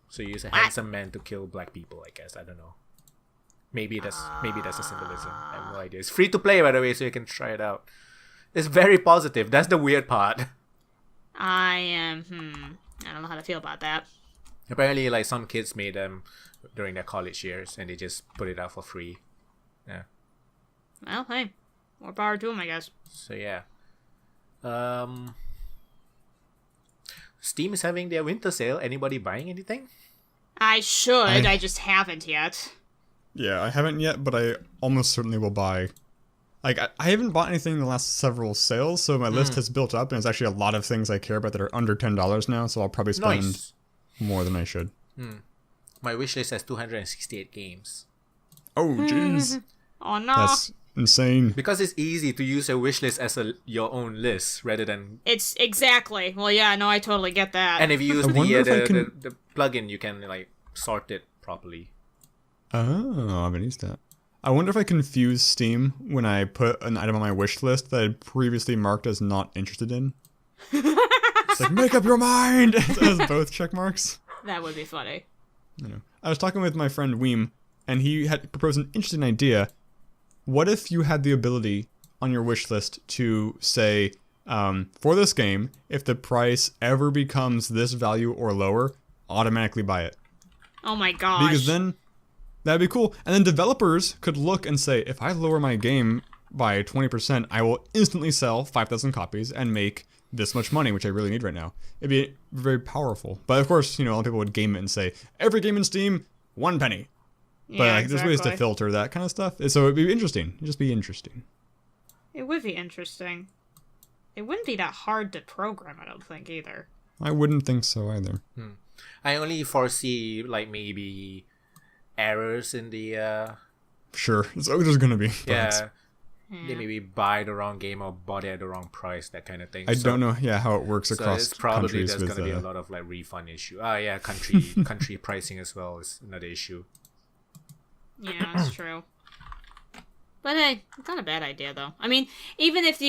So you use a handsome man to kill black people, I guess. I don't know. Maybe that's a symbolism. I have no idea. It's free to play, by the way, so you can try it out. It's very positive. That's the weird part. I don't know how to feel about that. Apparently, like, some kids made them during their college years, and they just put it out for free. Yeah. Well, hey, more power to them, I guess. So yeah. Steam is having their winter sale. Anybody buying anything? I should. I just haven't yet. Yeah, I haven't yet, but I almost certainly will buy. Like, I haven't bought anything in the last several sales, so my list has built up, and it's actually a lot of things I care about that are under $10 now, so I'll probably spend more than I should. My wishlist has 268 games. Oh, jeez. Oh, no. That's insane. Because it's easy to use a wishlist as your own list, rather than... It's exactly. Well, yeah, no, I totally get that. And if you use the plugin, you can, like, sort it properly. Oh, I haven't used that. I wonder if I confuse Steam when I put an item on my wish list that I'd previously marked as not interested in. It's like, make up your mind! As both check marks. That would be funny. I was talking with my friend Weem, and he had proposed an interesting idea. What if you had the ability on your wish list to say, for this game, if the price ever becomes this value or lower, automatically buy it? Oh my gosh. Because then... that'd be cool. And then developers could look and say, if I lower my game by 20%, I will instantly sell 5,000 copies and make this much money, which I really need right now. It'd be very powerful. But of course, a lot of people would game it and say, every game in Steam, 1 penny. But there's ways to filter that kind of stuff. So it'd be interesting. It'd just be interesting. It would be interesting. It wouldn't be that hard to program, I don't think, either. I wouldn't think so either. I only foresee, like, maybe... errors in the sure, it's always gonna be they maybe buy the wrong game or bought it at the wrong price, that kind of thing. I don't know how it works across it's probably countries. There's gonna be a lot of like refund issue. Country pricing as well is another issue. Yeah, that's true. But hey, it's not a bad idea though. I mean, even if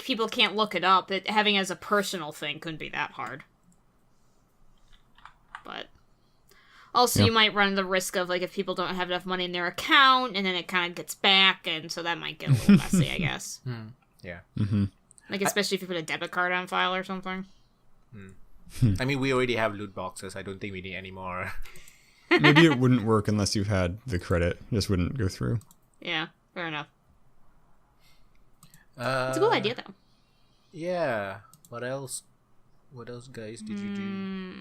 people can't look it up, having it as a personal thing couldn't be that hard. But also, you might run the risk of, like, if people don't have enough money in their account, and then it kind of gets back, and so that might get a little messy, I guess. Yeah. Like, especially if you put a debit card on file or something. I mean, we already have loot boxes. I don't think we need any more. Maybe it wouldn't work unless you had the credit. It just wouldn't go through. Yeah, fair enough. It's a cool idea, though. Yeah. What else? What else, guys, did you do?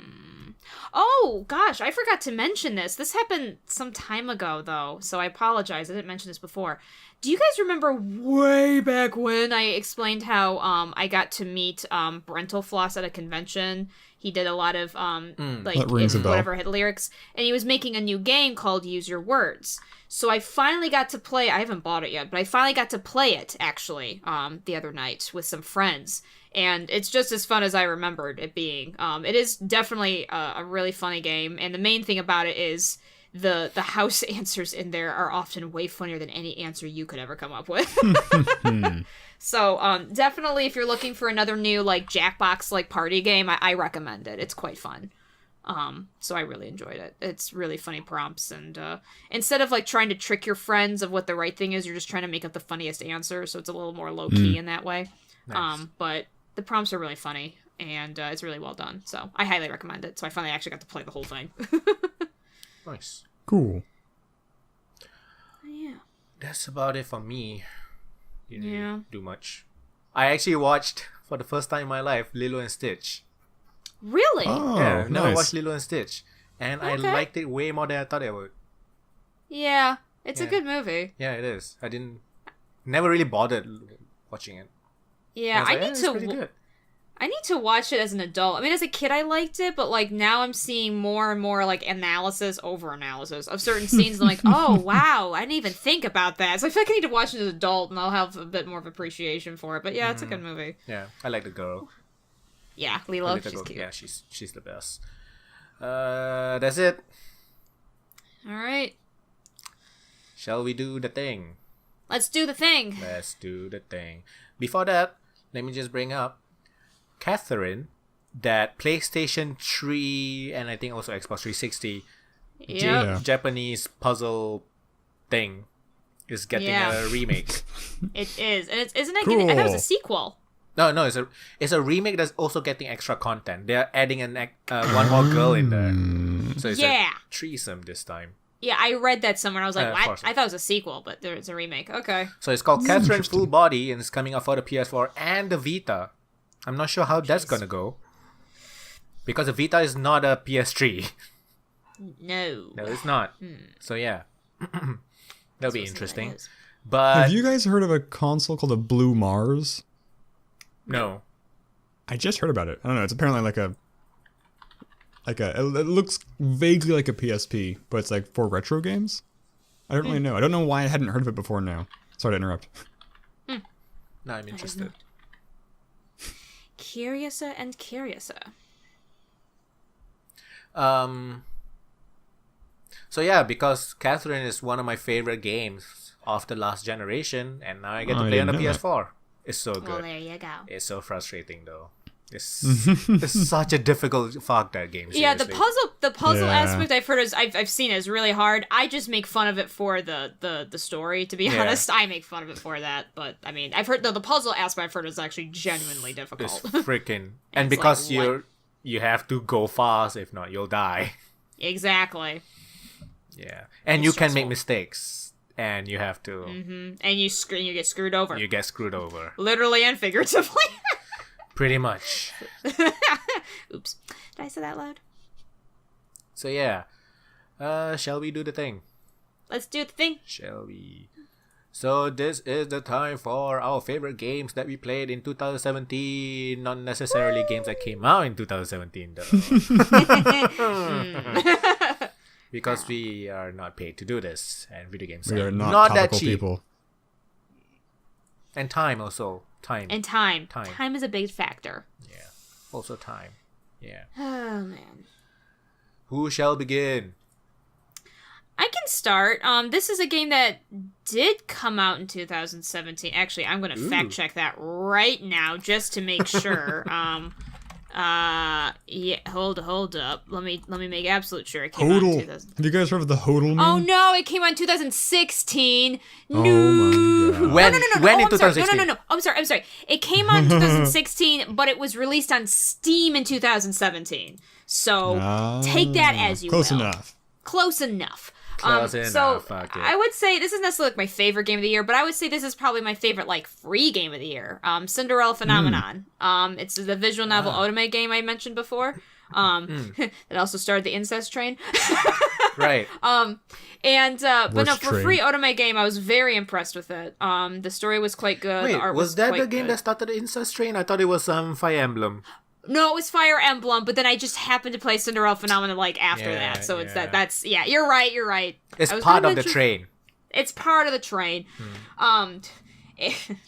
Oh, gosh, I forgot to mention this. This happened some time ago, though, so I apologize. I didn't mention this before. Do you guys remember way back when I explained how I got to meet Brentalfloss at a convention? He did a lot of, whatever, had lyrics, and he was making a new game called Use Your Words. So I finally got to play, I haven't bought it yet, but I finally got to play it, actually, the other night with some friends. And it's just as fun as I remembered it being. It is definitely a really funny game, and the main thing about it is the house answers in there are often way funnier than any answer you could ever come up with. So definitely, if you're looking for another new like Jackbox like party game, I recommend it. It's quite fun. So I really enjoyed it. It's really funny prompts, and instead of like trying to trick your friends of what the right thing is, you're just trying to make up the funniest answer. So it's a little more low key in that way. Nice. But the prompts are really funny, and it's really well done. So I highly recommend it. So I finally actually got to play the whole thing. Nice. Cool. Yeah. That's about it for me. Didn't do much. I actually watched, for the first time in my life, Lilo and Stitch. Really? Oh, yeah, I've never nice. watched Lilo and Stitch. And I liked it way more than I thought I would. Yeah, it's a good movie. Yeah, it is. Never really bothered watching it. Yeah, I I need to watch it as an adult. I mean, as a kid, I liked it, but like now I'm seeing more and more like analysis over analysis of certain scenes. I'm like, oh wow, I didn't even think about that. So I feel like I need to watch it as an adult, and I'll have a bit more of appreciation for it. But yeah, it's a good movie. Yeah, I like the girl. Yeah, Lilo, she's cute. Yeah, she's the best. That's it. All right. Shall we do the thing? Let's do the thing. Let's do the thing. Before that, let me just bring up Catherine, that PlayStation 3 and I think also Xbox 360 Japanese puzzle thing is getting a remake. It is, and isn't it? Cool. I thought it was a sequel. No, it's a remake that's also getting extra content. They're adding one more girl in there, so it's a threesome this time. Yeah, I read that somewhere. I was like, what? I thought it was a sequel, but there's a remake. Okay. So it's called Catherine Full Body, and it's coming out for the PS4 and the Vita. I'm not sure how that's gonna go, because the Vita is not a PS3. No, it's not. So yeah, that'll be interesting. But have you guys heard of a console called a Blue Mars? No. I just heard about it. I don't know. It's apparently like a. It looks vaguely like a PSP, but it's like for retro games. I don't really know. I don't know why I hadn't heard of it before now. Sorry to interrupt. Now I'm interested. Curiouser and curiouser. So yeah, because Catherine is one of my favorite games of the last generation, and now I get to play on the PS4. It's so good. Well, there you go. It's so frustrating though. It's such a difficult that game. Seriously. Yeah, the puzzle aspect I've heard I've seen is really hard. I just make fun of it for the story. To be honest, I make fun of it for that. But I mean, I've heard the puzzle aspect I've heard is actually genuinely difficult. It's freaking, and because like, you have to go fast. If not, you'll die. Exactly. Yeah, and it's you can make mistakes, and you have to. And you get screwed over. You get screwed over. Literally and figuratively. Pretty much. Oops. Did I say that loud? So yeah. Shall we do the thing? Let's do the thing. Shall we? So this is the time for our favorite games that we played in 2017. Not necessarily games that came out in 2017 though. Because we are not paid to do this. And video games are not that cheap. People. And time also. Time is a big factor. Yeah. Also time. Yeah. Oh man. Who shall begin? I can start. This is a game that did come out in 2017. Actually, I'm going to fact check that right now just to make sure. Yeah, hold up. Let me make absolute sure it came out in 2000. Have you guys heard of the Hodel meme? Oh no, it came out in 2016. No. Oh my God. No. When in 2016? No. I'm sorry. It came out in 2016, but it was released on Steam in 2017. So take that as you will. Close enough. So I would say this is necessarily like my favorite game of the year, but I would say this is probably my favorite like free game of the year. Cinderella Phenomenon. It's the visual novel otome game I mentioned before. It also starred the incest train. Right. But no, for free otome game, I was very impressed with it. The story was quite good. Wait, the art was that the game good. that started the incest train? I thought it was Fire Emblem. No, it was Fire Emblem, but then I just happened to play Cinderella Phenomenon like after that. So it's that's you're right. It's part of the train. It's part of the train.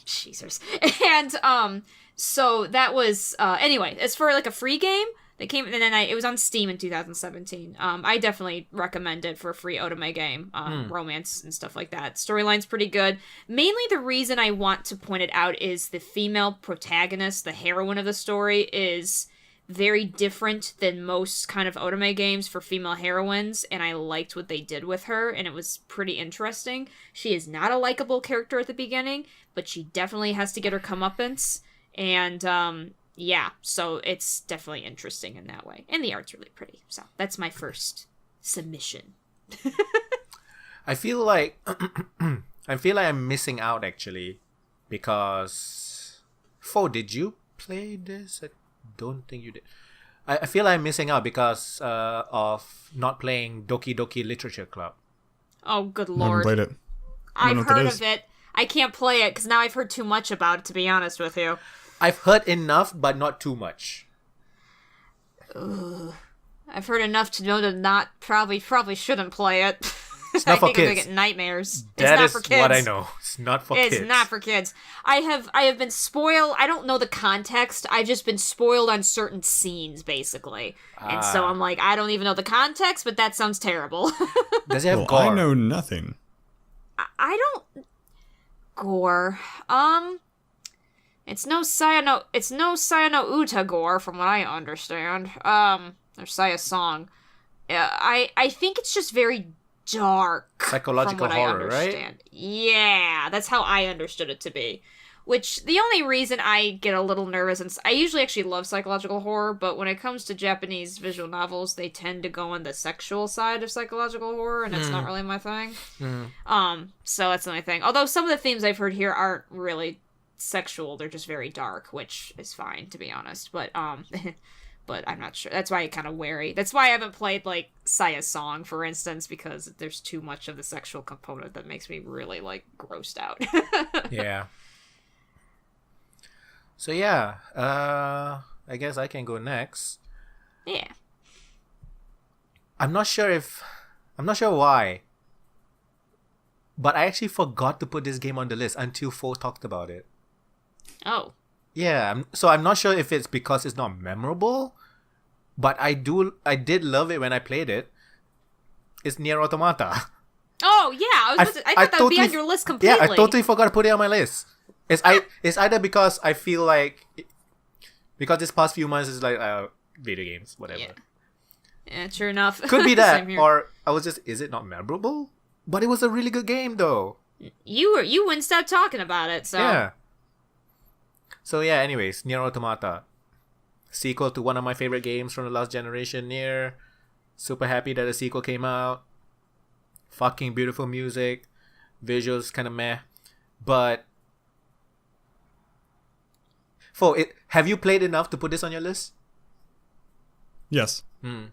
Jesus. And so that was anyway, it's for like a free game that came, and then it was on Steam in 2017. I definitely recommend it for a free otome game, romance and stuff like that. Storyline's pretty good. Mainly the reason I want to point it out is the female protagonist, the heroine of the story, is very different than most kind of otome games for female heroines, and I liked what they did with her, and it was pretty interesting. She is not a likable character at the beginning, but she definitely has to get her comeuppance, and yeah, so it's definitely interesting in that way. And the art's really pretty. So that's my first submission. I feel like I'm missing out actually, because did you play this? I don't think you did. I feel I'm missing out because of not playing Doki Doki Literature Club. Oh, good lord. I haven't played it. I've heard of it. I can't play it because now I've heard too much about it, to be honest with you. I've heard enough, but not too much. I've heard enough to know to not probably shouldn't play it. It's not for I think I'm kids. gonna get nightmares. That it's not is for kids. what I know. It's not for kids. It's not for kids. I have been spoiled. I don't know the context. I've just been spoiled on certain scenes, basically. And so I'm like, I don't even know the context, but that sounds terrible. Does it have Well, gore? I know nothing. I don't gore. It's no Sayano Uta gore from what I understand. Or Saya song. I think it's just very dark. Psychological from what horror, I understand. Right? Yeah, that's how I understood it to be. Which, the only reason I get a little nervous, and I usually actually love psychological horror, but when it comes to Japanese visual novels, they tend to go on the sexual side of psychological horror, and that's not really my thing. So that's the only thing. Although some of the themes I've heard here aren't really sexual, they're just very dark, which is fine, to be honest. But, but I'm not sure. That's why I'm kind of wary. That's why I haven't played, like, Saya's Song, for instance, because there's too much of the sexual component that makes me really, like, grossed out. Yeah. So yeah, I guess I can go next. Yeah. I'm not sure why, but I actually forgot to put this game on the list until Fo talked about it. Oh. Yeah, so I'm not sure if it's because it's not memorable, but I did love it when I played it. It's Nier Automata. Oh yeah, I thought that would be on your list completely. Yeah, I totally forgot to put it on my list. It's either because I feel like because this past few months is like video games, whatever. Yeah, sure enough. Could be that, or I was just, is it not memorable? But it was a really good game though. You wouldn't stop talking about it, so yeah. So yeah, anyways, Nier Automata, sequel to one of my favorite games from the last generation, Nier. Super happy that a sequel came out. Fucking beautiful music, visuals kind of meh, but have you played enough to put this on your list? Yes. I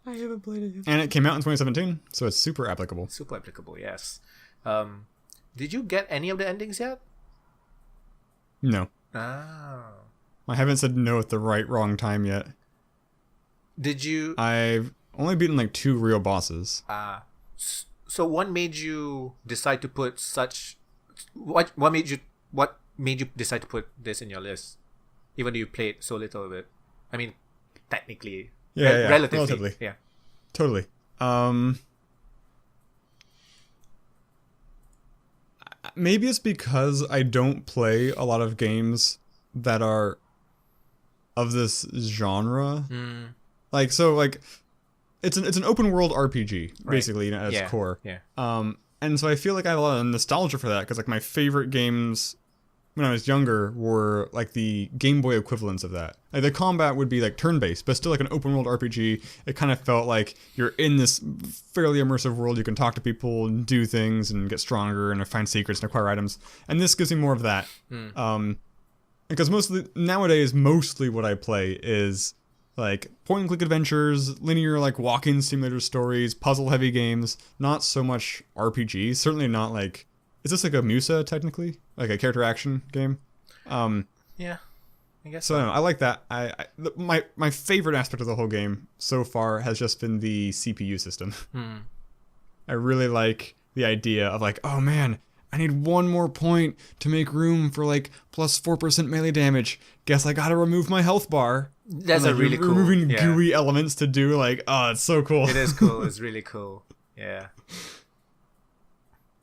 haven't played it yet. And it came out in 2017, so it's super applicable. Super applicable, yes. Did you get any of the endings yet? No. Oh. I haven't said no at the wrong time yet. Did you? I've only beaten like 2 real bosses. So what made you decide to put what made you decide to put this in your list, even though you played so little of it? I mean, technically, relatively, yeah, totally. Maybe it's because I don't play a lot of games that are of this genre. Like, it's an open world RPG, basically, at its core. Yeah. And so I feel like I have a lot of nostalgia for that, because like my favorite games when I was younger were like the Game Boy equivalents of that. Like the combat would be like turn-based, but still like an open world RPG. It kind of felt like you're in this fairly immersive world. You can talk to people and do things and get stronger and find secrets and acquire items. And this gives me more of that. Because nowadays, mostly what I play is like point-and-click adventures, linear like walking simulator stories, puzzle-heavy games. Not so much RPGs. Certainly not like. Is this like a Musa technically, like a character action game? Yeah, I guess. So I don't know, I like that. My favorite aspect of the whole game so far has just been the CPU system. I really like the idea of like, oh man, I need 1 more point to make room for like plus 4% melee damage. Guess I gotta remove my health bar. That's and, like, a really cool. Removing GUI elements to do like, oh, it's so cool. It is cool. It's really cool. Yeah.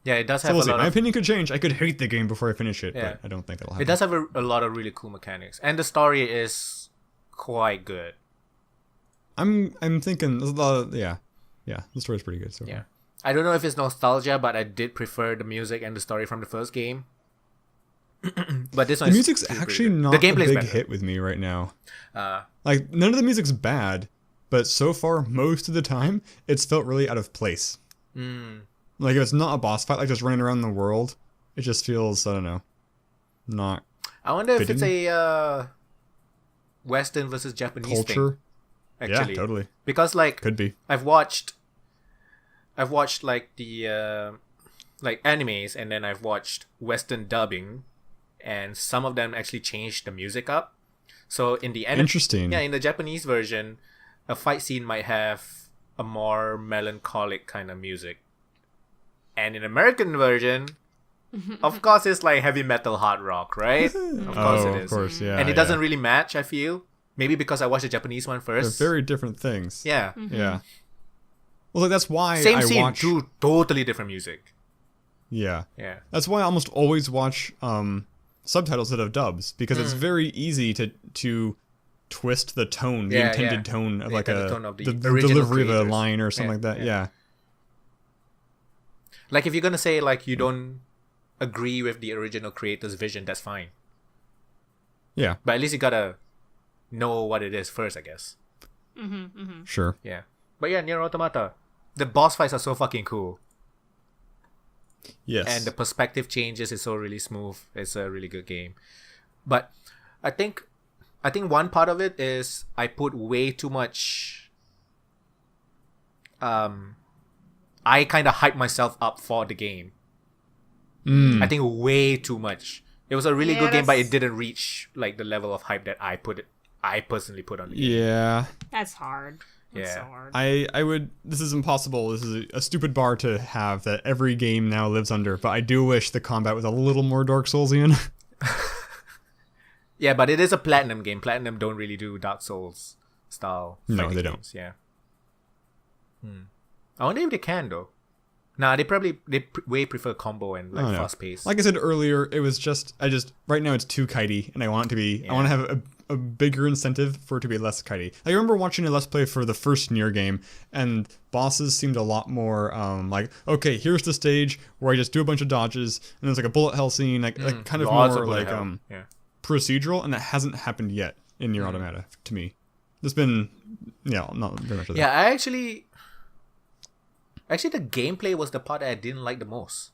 Yeah, it does have so a lot of... My opinion could change. I could hate the game before I finish it, but I don't think that'll happen. It does have a lot of really cool mechanics, and the story is quite good. I'm thinking there's a lot of the story's pretty good so far. I don't know if it's nostalgia, but I did prefer the music and the story from the first game. But this one, the music's actually not the a gameplay's big better. hit with me right now. Like none of the music's bad, but so far most of the time it's felt really out of place. Like if it's not a boss fight, like just running around the world, it just feels, I don't know, not. I wonder if fitting. it's a Western versus Japanese culture thing. Actually, yeah, totally. Because like could be. I've watched like the like animes, and then I've watched Western dubbing, and some of them actually changed the music up. So in the end, Interesting. in the Japanese version, a fight scene might have a more melancholic kind of music, and in American version, of course, it's like heavy metal, hard rock, right? Of course it is. Of course, yeah. And it doesn't really match, I feel. Maybe because I watched the Japanese one first. They're very different things. Yeah. Yeah. Well, like, that's why Same I scene, watch. two totally different music. Yeah. Yeah. That's why I almost always watch subtitles instead of dubs, because it's very easy to twist the tone, the intended tone of like tone of the the original delivery of a creators. line or something like that. Yeah. Like if you're gonna say like you don't agree with the original creator's vision, that's fine. Yeah. But at least you gotta know what it is first, I guess. Sure. Yeah. But yeah, Nier Automata. The boss fights are so fucking cool. Yes. And the perspective changes is so really smooth. It's a really good game. But I think one part of it is I put way too much I kind of hyped myself up for the game. I think way too much. It was a really good game, but it didn't reach like the level of hype that I personally put on the game. Yeah. That's hard. That's so hard. I would. This is impossible. This is a stupid bar to have that every game now lives under. But I do wish the combat was a little more Dark Soulsian. Yeah, but it is a Platinum game. Platinum don't really do Dark Souls style. No, they games. Yeah. I wonder if they can though. Nah, they way prefer combo and like fast pace. Like I said earlier, it was right now it's too kitey, and I want it to be. I want to have a bigger incentive for it to be less kitey. I remember watching a Let's Play for the first Nier game, and bosses seemed a lot more like, okay, here's the stage where I just do a bunch of dodges, and there's like a bullet hell scene, like kind of more like procedural, and that hasn't happened yet in Nier Automata to me. There's been not very much of that. Yeah, I actually the gameplay was the part that I didn't like the most.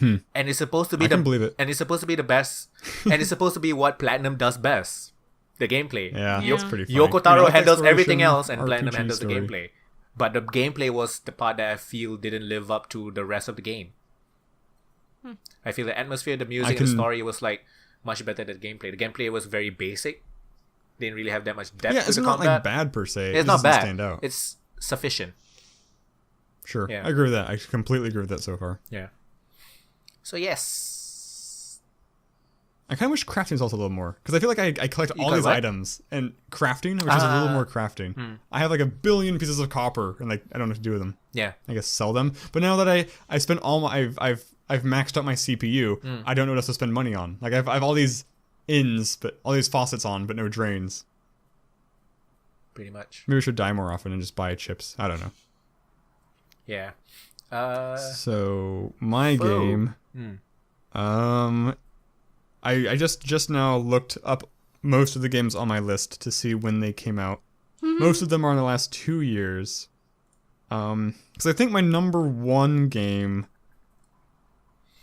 And it's supposed to be believe it. And it's supposed to be the best. And it's supposed to be what Platinum does best. The gameplay. Yeah, that's pretty funny. Yoko Taro handles everything exploration, else and Platinum RPG handles story. the gameplay. But the gameplay was the part that I feel didn't live up to the rest of the game. I feel the atmosphere, the music, and the story was like much better than the gameplay. The gameplay was very basic. Didn't really have that much depth to it's the not combat. like bad per se. It's It not doesn't bad. Stand out. It's sufficient. Sure. Yeah. I agree with that. I completely agree with that so far. Yeah. So yes. I kind of wish crafting was also a little more, because I feel like I collect all these what? items, and crafting, which is a little more crafting. I have like 1 billion pieces of copper, and like I don't know what to do with them. Yeah. I guess sell them. But now that I spent all my I've maxed out my CPU, I don't know what else to spend money on. Like I've all these but all these faucets on, but no drains. Pretty much. Maybe we should die more often and just buy chips. I don't know. Yeah. So my game. I just now looked up most of the games on my list to see when they came out. Most of them are in the last 2 years. Because I think my number 1 game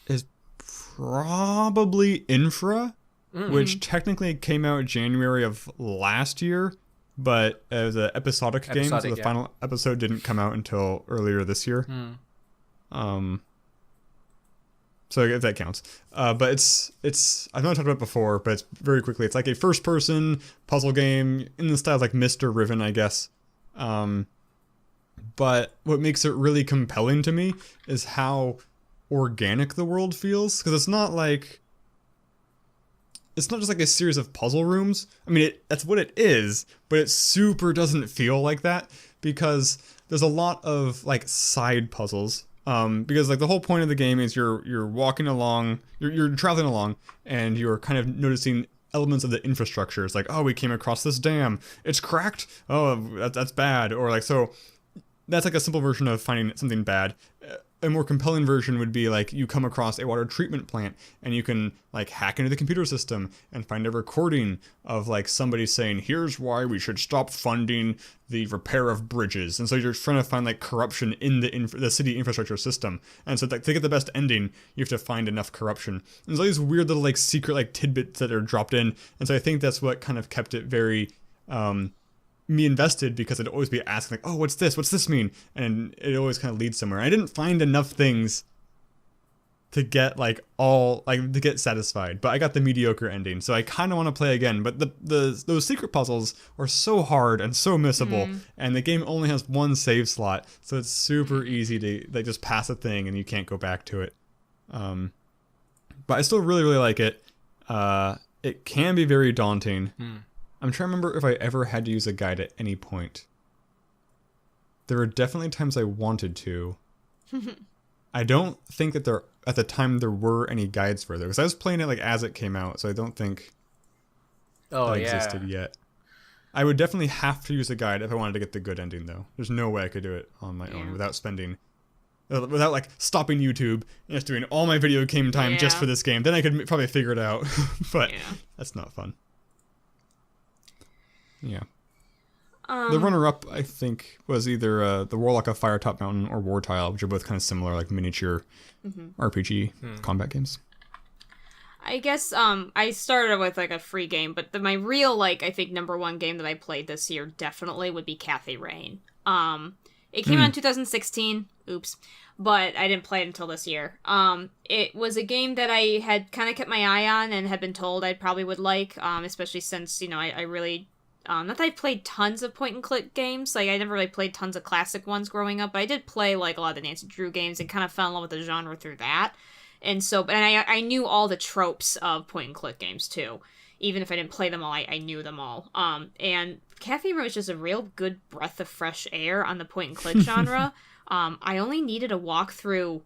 is probably Infra, which technically came out January of last year, but as an episodic game, so the final episode didn't come out until earlier this year. So if that counts. But it's I've not talked about it before, but it's very quickly. It's like a first-person puzzle game in the style of like Mr. Riven, I guess. But what makes it really compelling to me is how organic the world feels, because it's not just like a series of puzzle rooms. I mean, that's what it is, but it super doesn't feel like that, because there's a lot of like side puzzles. Because like the whole point of the game is you're walking along, you're traveling along, and you're kind of noticing elements of the infrastructure. It's like, oh, we came across this dam, it's cracked. Oh, that's bad. Or like, so that's like a simple version of finding something bad. A more compelling version would be like you come across a water treatment plant, and you can like hack into the computer system and find a recording of like somebody saying, here's why we should stop funding the repair of bridges. And so you're trying to find like corruption in the city infrastructure system. And so like, to get the best ending, you have to find enough corruption. And there's all these weird little like secret like tidbits that are dropped in. And so I think that's what kind of kept it very me invested, because I'd always be asking like, oh, what's this mean? And it always kind of leads somewhere. I didn't find enough things to get to get satisfied, but I got the mediocre ending, so I kind of want to play again. But those secret puzzles are so hard and so missable, and the game only has one save slot, so it's super easy to just pass a thing and you can't go back to it. But I still really, really like it. It can be very daunting. I'm trying to remember if I ever had to use a guide at any point. There were definitely times I wanted to. I don't think that at the time there were any guides for it, because I was playing it as it came out, so I don't think that existed yet. I would definitely have to use a guide if I wanted to get the good ending, though. There's no way I could do it on my own without stopping YouTube and just doing all my video game time just for this game. Then I could probably figure it out, but that's not fun. Yeah. The runner-up, I think, was either the Warlock of Firetop Mountain or War Tile, which are both kind of similar, miniature RPG combat games. I guess I started with a free game, but my real I think number one game that I played this year definitely would be Kathy Rain. It came out in 2016. Oops. But I didn't play it until this year. It was a game that I had kind of kept my eye on and had been told I probably would like, especially since, I really... not that I played tons of point-and-click games. I never really played tons of classic ones growing up, but I did play, a lot of the Nancy Drew games and kind of fell in love with the genre through that. And so... And I knew all the tropes of point-and-click games, too. Even if I didn't play them all, I knew them all. And Kathy Rain was just a real good breath of fresh air on the point-and-click genre. I only needed a walkthrough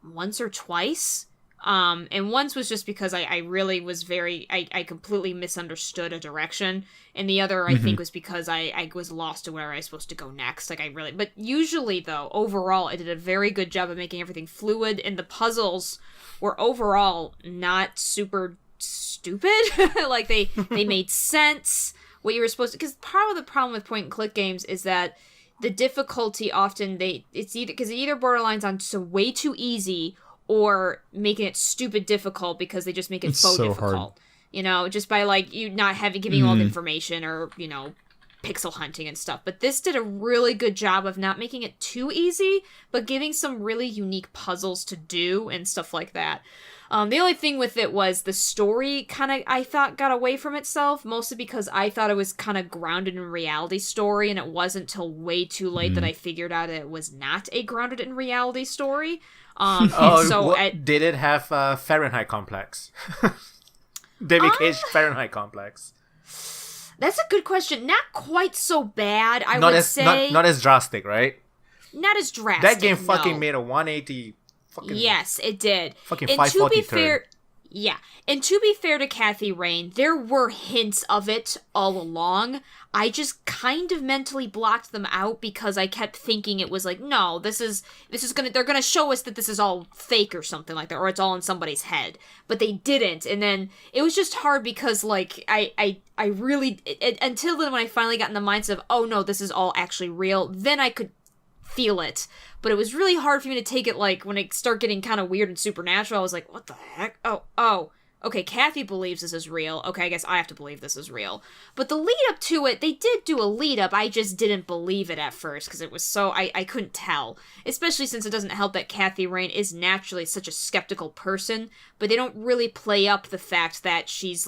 once or twice. And once was just because I really was I completely misunderstood a direction. And the other, I think, was because I was lost to where I was supposed to go next. But usually, though, overall, I did a very good job of making everything fluid. And the puzzles were overall not super stupid. They made sense. What you were supposed to... Because part of the problem with point-and-click games is that the difficulty often, it's either borderlines on way too easy or making it stupid difficult because they just make it so difficult. Hard. Just by you not giving you all the information or, pixel hunting and stuff. But this did a really good job of not making it too easy, but giving some really unique puzzles to do and stuff like that. The only thing with it was the story I thought got away from itself, mostly because I thought it was kind of grounded in reality story, and it wasn't till way too late that I figured out it was not a grounded in reality story. Did it have Fahrenheit complex? David Cage Fahrenheit complex. That's a good question. Not quite so bad, I would say. Not as drastic, right? Not as drastic. That game fucking made a 180. Yes, it did. Fucking 540 turn. Yeah. And to be fair to Kathy Rain, there were hints of it all along. I just kind of mentally blocked them out because I kept thinking it was no, they're gonna show us that this is all fake or something like that, or it's all in somebody's head. But they didn't, and then it was just hard because I really until then when I finally got in the mindset of, oh no, this is all actually real, then I could feel it. But it was really hard for me to take it when it started getting kind of weird and supernatural. I was like, what the heck? Oh. Okay, Kathy believes this is real. Okay, I guess I have to believe this is real. But the lead up to it, they did do a lead up. I just didn't believe it at first because it was so... I couldn't tell. Especially since it doesn't help that Kathy Rain is naturally such a skeptical person, but they don't really play up the fact that she's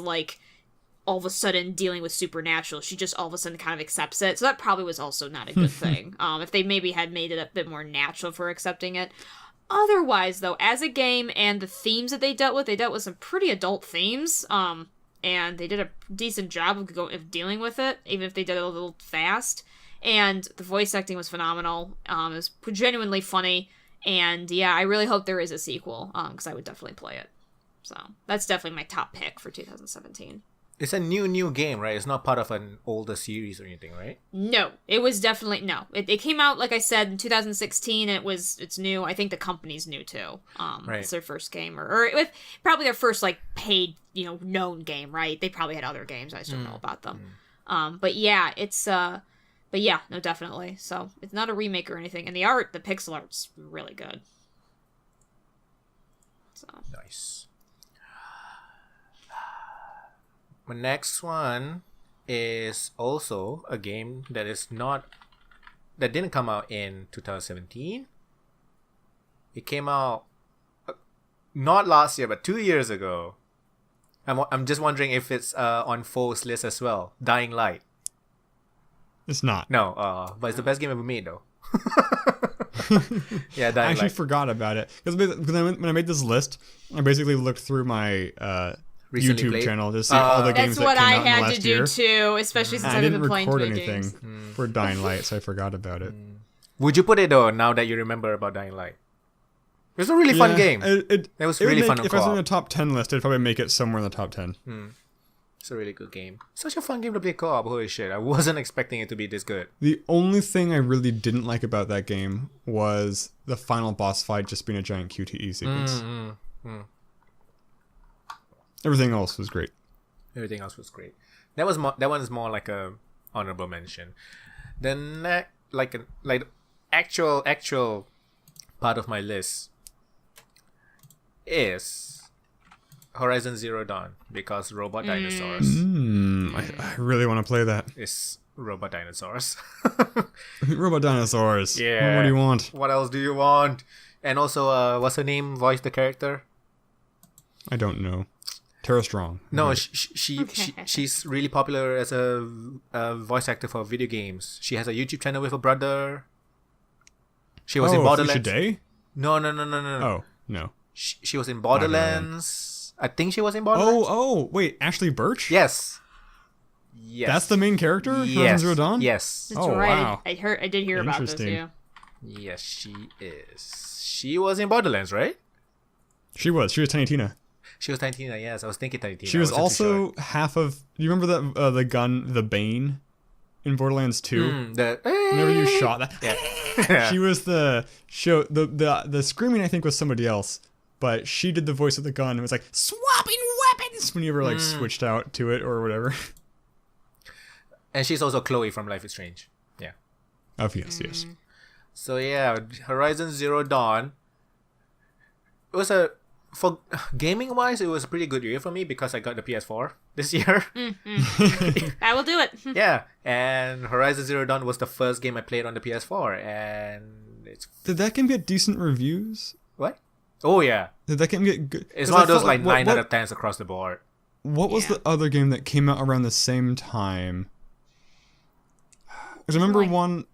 all of a sudden dealing with supernatural. She just all of a sudden kind of accepts it. So that probably was also not a good thing. If they maybe had made it a bit more natural for accepting it. Otherwise, though, as a game and the themes that they dealt with some pretty adult themes. And they did a decent job of dealing with it, even if they did it a little fast. And the voice acting was phenomenal. It was genuinely funny. And yeah, I really hope there is a sequel, because I would definitely play it. So that's definitely my top pick for 2017. It's a new game, right? It's not part of an older series or anything, right? No, it was definitely no. It came out, like I said, in 2016. It's new. I think the company's new too. Right. It's their first game, or with probably their first paid, known game, right? They probably had other games. I just don't know about them. But yeah, but yeah, no, definitely. So it's not a remake or anything, and the pixel art's really good. So nice. My next one is also a game that didn't come out in 2017. It came out not last year, but 2 years ago. I'm just wondering if it's on Foe's list as well. Dying Light. It's not. No, but it's the best game ever made, though. Yeah, Dying I actually Light. forgot about it because when I made this list, I basically looked through my Recently YouTube played? channel to see all the games That's what that came I out in the had last to do year. too, especially since I I've didn't been playing record video anything games. for Dying Light, so I forgot about it. Would you put it, though, now that you remember about Dying Light? It was a really fun game. It was really fun to If I was in co-op. the top 10 list, I'd probably make it somewhere in the top 10. It's a really good game. Such a fun game to play co-op. Holy shit. I wasn't expecting it to be this good. The only thing I really didn't like about that game was the final boss fight just being a giant QTE sequence. Everything else was great. Everything else was great. That one is more like a honorable mention. Then actual part of my list is Horizon Zero Dawn, because robot dinosaurs I really want to play that. is robot dinosaurs. Robot dinosaurs. Yeah. What do you want? What else do you want? And also, what's her name? Voice the character? I don't know. Tara Strong. No, Right. she's really popular as a voice actor for video games. She has a YouTube channel with her brother. She was in Borderlands. Felicia Day? No. Oh, no. She was in Borderlands. I think she was in Borderlands. Oh, wait. Ashley Birch? Yes. That's the main character? Yes. Horizon Zero Dawn? Yes. That's Oh, right. wow. I did hear about this. Interesting. Yeah. Yes, she is. She was in Borderlands, right? She was Tiny Tina. She was Tiny Tina, yes. I was thinking Tiny Tina. She was I wasn't too also half of... Do you remember that the gun, the Bane, in Borderlands 2? sure. Whenever you shot that... Yeah. She was the show... The screaming, I think, was somebody else. But she did the voice of the gun. It was like, swapping weapons! When you ever, switched out to it or whatever. And she's also Chloe from Life is Strange. Yeah. Oh, yes. So yeah, Horizon Zero Dawn. It was for gaming wise, it was a pretty good year for me because I got the PS4 this year. I will do it. Yeah, and Horizon Zero Dawn was the first game I played on the PS4, and it's Did that game get decent reviews? what? Oh yeah, Did that game get good? it's 'Cause one I of those felt like what- 9 out of 10s across the board. What was Yeah. the other game that came out around the same time? Because I remember like- one,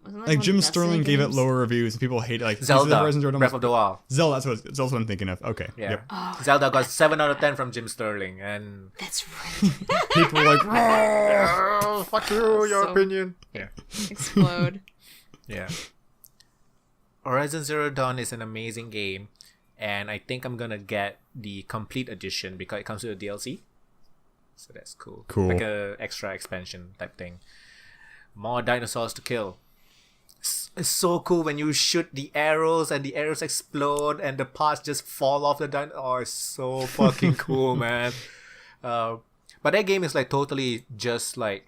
Wasn't that like one Jim of the Destiny Sterling gave it games? lower reviews and people hated it. Like Zelda, Horizon Zero Dawn Breath was- of the Wild. Zelda, that's what I'm thinking of. Okay. Yeah, Yep. Zelda got 7 out of 10 from Jim Sterling, and That's right. People were like, oh, fuck you, your So- opinion. Yeah. Explode. Yeah. Horizon Zero Dawn is an amazing game, and I think I'm gonna get the complete edition because it comes with a DLC. So that's cool. Cool. Like a extra expansion type thing. More dinosaurs to kill. It's so cool when you shoot the arrows and the arrows explode and the parts just fall off the dinosaur. Oh, it's so fucking cool, man. But that game is like totally just like,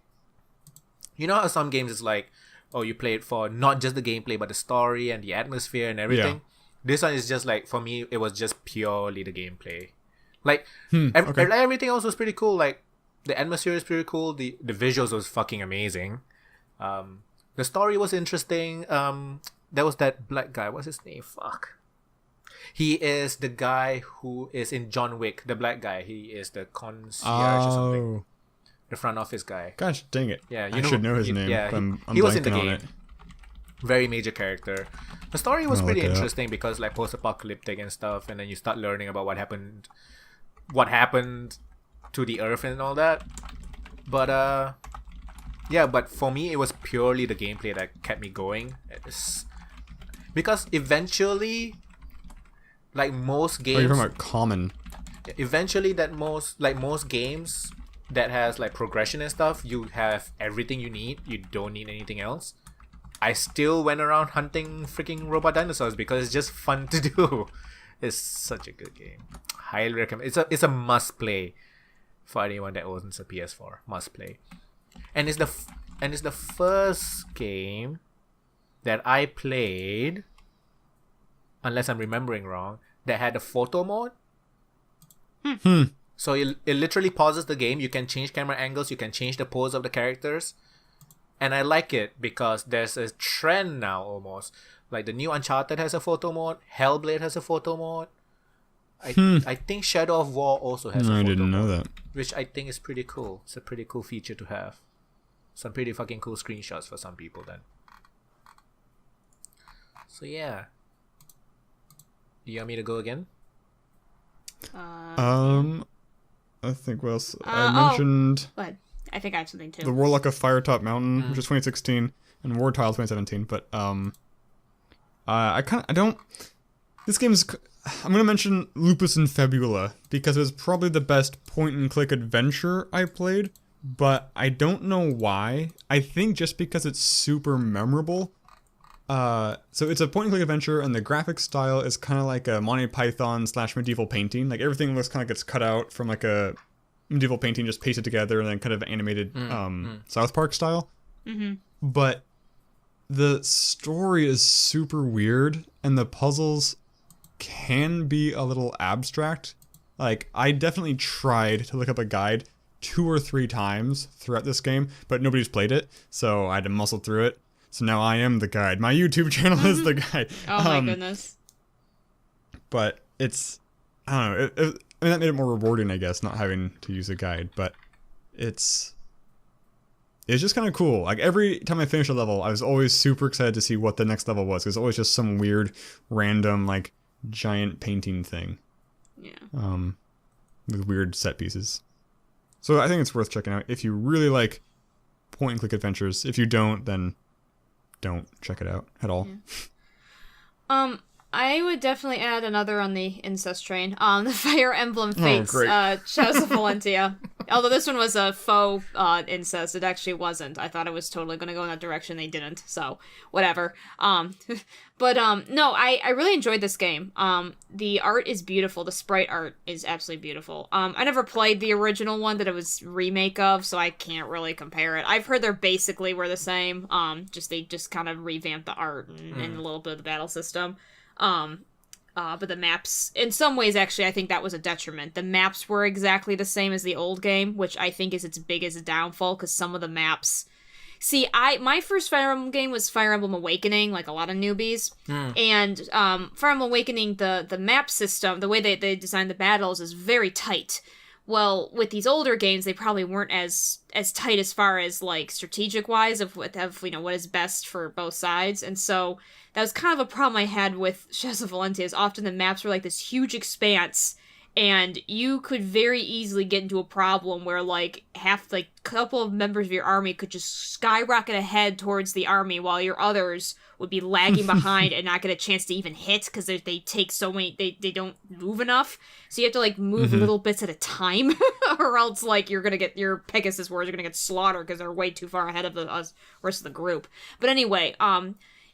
you know how some games is like, oh, you play it for not just the gameplay but the story and the atmosphere and everything. This one is just like, for me, it was just purely the gameplay. Like okay. everything else was pretty cool. Like the atmosphere is pretty cool. The visuals was fucking amazing. The story was interesting. There was that black guy. What's his name? Fuck. He is the guy who is in John Wick. The black guy. He is the concierge or something. oh, The front office guy. gosh, dang it. Yeah, I should know his name. Yeah, but I'm he was in the blanking on game. it. Very major character. The story was I'll pretty look it up. interesting because like post-apocalyptic and stuff, and then you start learning about what happened to the Earth and all that. But yeah, but for me it was purely the gameplay that kept me going. Because eventually, like most Oh, you're games, talking about Common. eventually most games that has like progression and stuff, you have everything you need. You don't need anything else. I still went around hunting freaking robot dinosaurs because it's just fun to do. It's such a good game. Highly recommend. It's a must play for anyone that owns a PS4. Must play. And it's the first game that I played, unless I'm remembering wrong, that had a photo mode. So it literally pauses the game. You can change camera angles. You can change the pose of the characters. And I like it because there's a trend now almost. Like the new Uncharted has a photo mode. Hellblade has a photo mode. I think Shadow of War also has. I didn't know that. Which I think is pretty cool. It's a pretty cool feature to have. Some pretty fucking cool screenshots for some people then. So yeah. Do you want me to go again? I think what else? I mentioned. Go ahead. I think I have something too. The Warlock of Firetop Mountain, which is 2016, and War Tile 2017. But This game is. I'm gonna mention Lupus and Febula because it was probably the best point-and-click adventure I played, but I don't know why. I think just because it's super memorable. So it's a point-and-click adventure, and the graphic style is kind of like a Monty Python / medieval painting. Like everything looks kind of gets cut out from like a medieval painting, just pasted together, and then kind of animated South Park style. Mm-hmm. But the story is super weird, and the puzzles can be a little abstract. Like, I definitely tried to look up a guide 2 or 3 times throughout this game, but nobody's played it, so I had to muscle through it. So now I am the guide. My YouTube channel is the guide. Oh my goodness. But it's, I don't know, I mean, that made it more rewarding, I guess, not having to use a guide, but it's just kind of cool. Like, every time I finish a level, I was always super excited to see what the next level was. It was always just some weird, random, like, giant painting thing. Yeah. With weird set pieces. So I think it's worth checking out if you really like point-and-click adventures. If you don't, then don't check it out at all. Yeah. I would definitely add another on the incest train. The Fire Emblem Fates, Shadows of Valentia. Although this one was a faux incest, it actually wasn't. I thought it was totally going to go in that direction. They didn't, so whatever. But no, I really enjoyed this game. The art is beautiful. The sprite art is absolutely beautiful. I never played the original one that it was remake of, so I can't really compare it. I've heard they're basically were the same. They just kind of revamped the art and a little bit of the battle system. But the maps, in some ways, actually, I think that was a detriment. The maps were exactly the same as the old game, which I think is its biggest downfall, because some of the maps... See, my first Fire Emblem game was Fire Emblem Awakening, like a lot of newbies. And Fire Emblem Awakening, the map system, the way they designed the battles is very tight. Well, with these older games, they probably weren't as tight as far as, like, strategic-wise of what is best for both sides. And so that was kind of a problem I had with Shadows of Valentia, is often the maps were like this huge expanse, and you could very easily get into a problem where, like, a couple of members of your army could just skyrocket ahead towards the army while your others would be lagging behind and not get a chance to even hit because they take so many, they don't move enough. So you have to, like, move little bits at a time or else, like, you're gonna get, your Pegasus warriors are gonna get slaughtered because they're way too far ahead of the rest of the group. But anyway,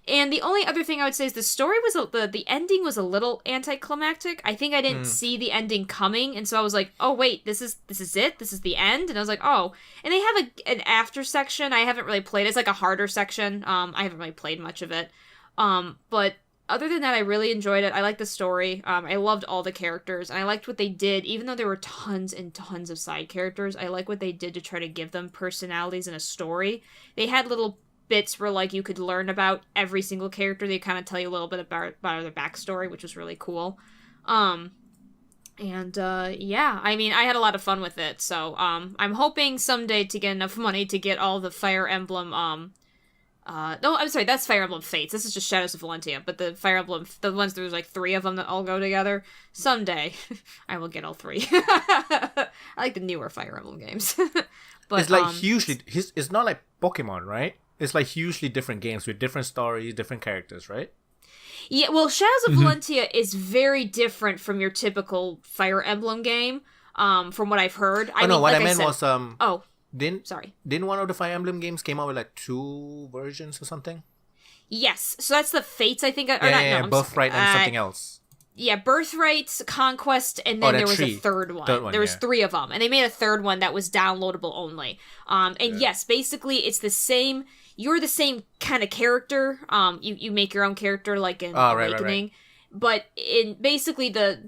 and the only other thing I would say is the story was, the ending was a little anticlimactic. I think I didn't see the ending coming, and so I was like, oh wait, this is it? This is the end? And I was like, oh. And they have an after section. I haven't really played it. It's like a harder section. I haven't really played much of it. But other than that, I really enjoyed it. I liked the story. I loved all the characters, and I liked what they did, even though there were tons and tons of side characters. I like what they did to try to give them personalities and a story. They had little bits where, like, you could learn about every single character. They kind of tell you a little bit about their backstory, which was really cool. Yeah, I mean, I had a lot of fun with it, so I'm hoping someday to get enough money to get all the Fire Emblem, no, I'm sorry, that's Fire Emblem Fates. This is just Shadows of Valentia, but the Fire Emblem, the ones, there's like 3 of them that all go together. Someday, I will get all 3. I like the newer Fire Emblem games. But it's like hugely, it's not like Pokemon, right? It's like hugely different games with different stories, different characters, right? Yeah, well, Shadows of Valentia is very different from your typical Fire Emblem game, from what I've heard. I meant was, Didn't one of the Fire Emblem games came out with like 2 versions or something? Yes, so that's the Fates, I think. Birthright and something else. Yeah, Birthright, Conquest, and then there was a third one. There was 3 of them, and they made a third one that was downloadable only. Yes, basically it's the same. You're the same kind of character. You make your own character, like in Awakening. Right. But in basically the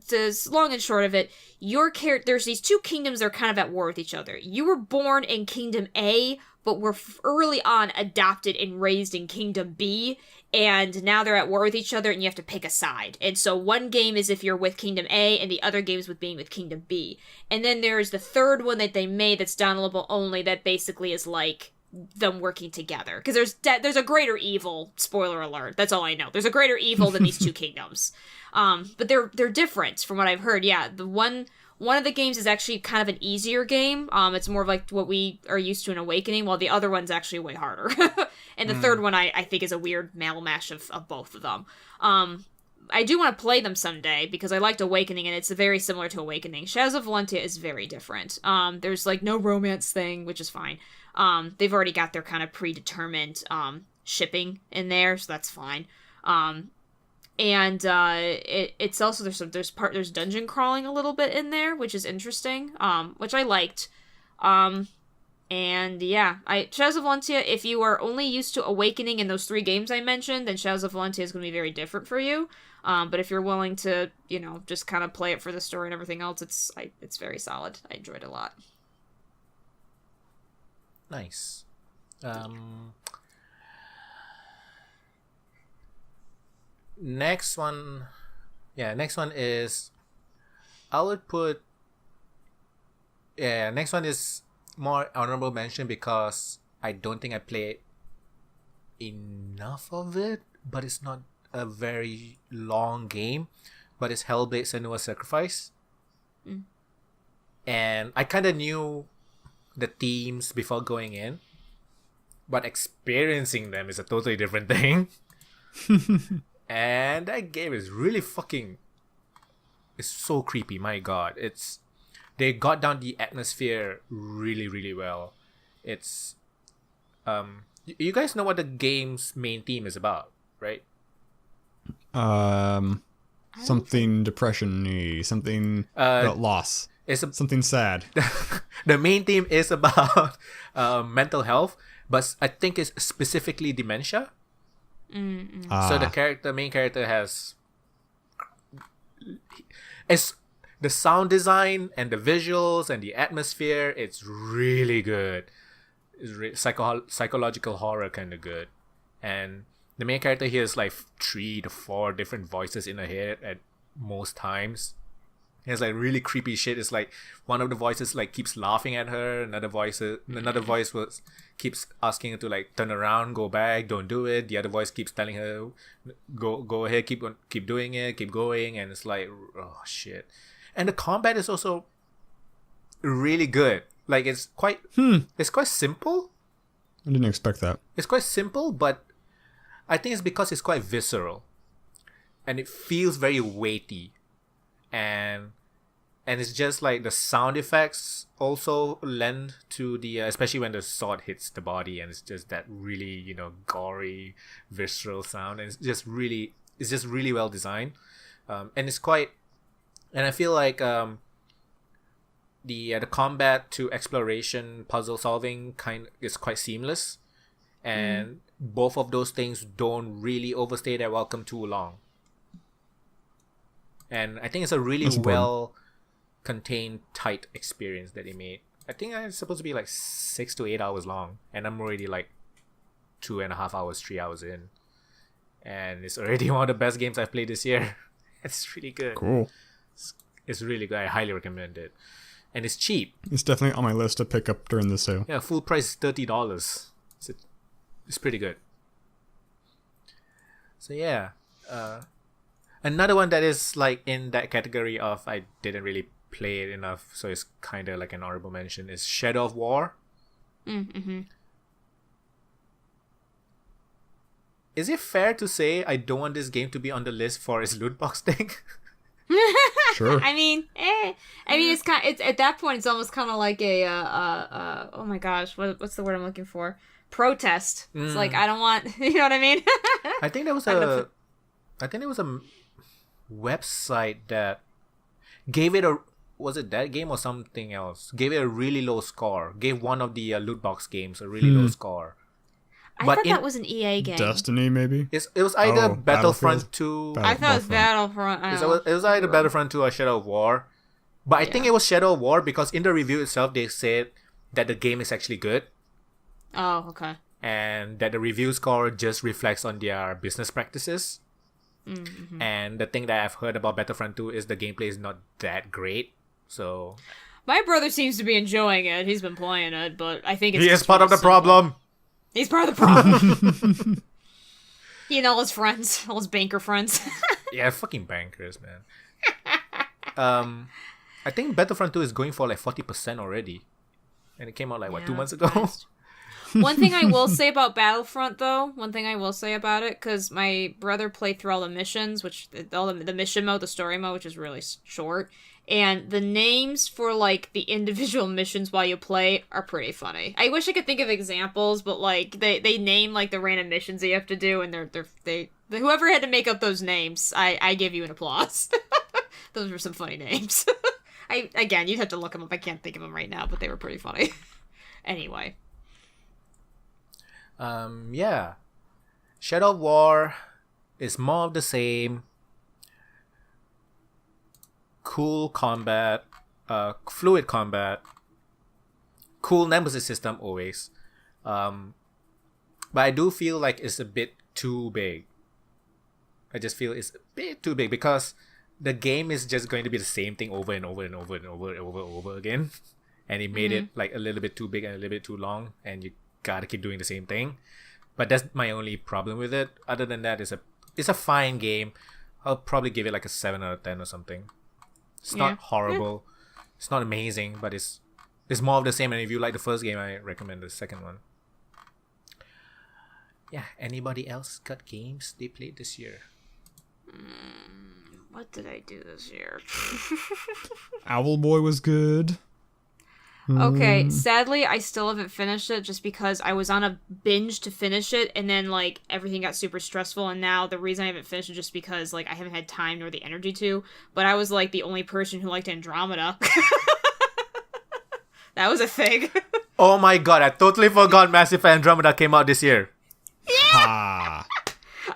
long and short of it, there's these two kingdoms that are kind of at war with each other. You were born in Kingdom A, but were early on adopted and raised in Kingdom B, and now they're at war with each other, and you have to pick a side. And so one game is if you're with Kingdom A, and the other game is with being with Kingdom B. And then there's the third one that they made that's downloadable only that basically is like them working together, because there's a greater evil. Spoiler alert, that's all I know. There's a greater evil than these two kingdoms, but they're different from what I've heard. Yeah, the one of the games is actually kind of an easier game. It's more of like what we are used to in Awakening, while the other one's actually way harder. And the third one I think is a weird mash of both of them. I do want to play them someday because I liked Awakening, and it's very similar to Awakening. Shadows of Valentia is very different. There's like no romance thing, which is fine. They've already got their kind of predetermined shipping in there, so that's fine. It's also there's dungeon crawling a little bit in there, which is interesting, which I liked. And yeah, Shadows of Valentia, if you are only used to Awakening in those 3 games I mentioned, then Shadows of Valentia is going to be very different for you. But if you're willing to, just kind of play it for the story and everything else, it's very solid. I enjoyed it a lot. Nice. Next one is, I would put, next one is more honorable mention because I don't think I played enough of it, but it's not a very long game, but it's Hellblade: Senua's Sacrifice. And I kind of knew the themes before going in, but experiencing them is a totally different thing. And that game is really it's so creepy. My god, they got down the atmosphere really, really well. It's you guys know what the game's main theme is about, right? Something depression-y, something about loss. Something sad. The main theme is about mental health, but I think it's specifically dementia. So the main character it's the sound design and the visuals and the atmosphere. It's really good. It's psychological horror kind of good, and the main character here is like 3 to 4 different voices in her head at most times. It's like really creepy shit. It's like one of the voices like keeps laughing at her. Another voice keeps asking her to like turn around, go back, don't do it. The other voice keeps telling her, go ahead, keep doing it, keep going. And it's like, oh shit. And the combat is also really good. Like it's quite simple. I didn't expect that. It's quite simple, but I think it's because it's quite visceral, and it feels very weighty. And it's just like the sound effects also lend to the especially when the sword hits the body, and it's just that really gory visceral sound, and it's just really well designed, and I feel like the combat to exploration puzzle solving is quite seamless, and both of those things don't really overstay their welcome too long. And I think it's a really well contained, tight experience that they made. I think it's supposed to be like 6 to 8 hours long, and I'm already like 2.5 hours, 3 hours in, and it's already one of the best games I've played this year. It's really good. Cool. It's really good. I highly recommend it, and it's cheap. It's definitely on my list to pick up during the sale. Yeah, full price is $30. It's pretty good. So yeah. Another one that is like in that category of I didn't really play it enough, so it's kind of like an honorable mention, is Shadow of War. Is it fair to say I don't want this game to be on the list for its loot box thing? Sure. I mean, it's at that point it's almost kind of like a oh my gosh, what's the word I'm looking for? Protest. It's like I don't want, you know what I mean? I think there was a website that gave it was it that game or something else? Gave it a really low score. Gave one of the loot box games a really low score. I But thought that was an EA game. Destiny, maybe? it was either Oh, Battlefront 2. I thought it was Battlefront. It was either Battlefront 2 or Shadow of War. But I think it was Shadow of War because in the review itself they said that the game is actually good. Oh, okay. And that the review score just reflects on their business practices. Mm-hmm. And the thing that I've heard about Battlefront 2 is the gameplay is not that great. So My brother seems to be enjoying it. He's been playing it, but I think it's he is just part of the simple. problem. He's part of the problem. He and all his friends, all his banker friends. Yeah, fucking bankers, man. I think Battlefront 2 is going for like 40% already. And it came out like, 2 months ago? Christ. One thing I will say about Battlefront, though, because my brother played through all the missions, which, all the mission mode, the story mode, which is really short, and the names for, like, the individual missions while you play are pretty funny. I wish I could think of examples, but, like, they name, like, the random missions that you have to do, and whoever had to make up those names, I give you an applause. Those were some funny names. Again, you'd have to look them up. I can't think of them right now, but they were pretty funny. Anyway. Yeah. Shadow of War is more of the same. Cool combat, fluid combat, cool nemesis system always. But I do feel like it's a bit too big. I just feel it's a bit too big because the game is just going to be the same thing over and over and over and over again. And it made it like a little bit too big and a little bit too long, and you gotta keep doing the same thing. But that's my only problem with it. Other than that, it's a fine game. I'll probably give it like a 7 out of 10 or something. It's not horrible. It's not amazing, but it's more of the same. And if you like the first game, I recommend the second one. Yeah, anybody else got games they played this year? What did I do this year? Owlboy was good. Okay, sadly, I still haven't finished it just because I was on a binge to finish it, and then, like, everything got super stressful, and now the reason I haven't finished it just because, like, I haven't had time nor the energy to, but I was, like, the only person who liked Andromeda. That was a thing. Oh my god, I totally forgot Mass Effect Andromeda came out this year. Ha!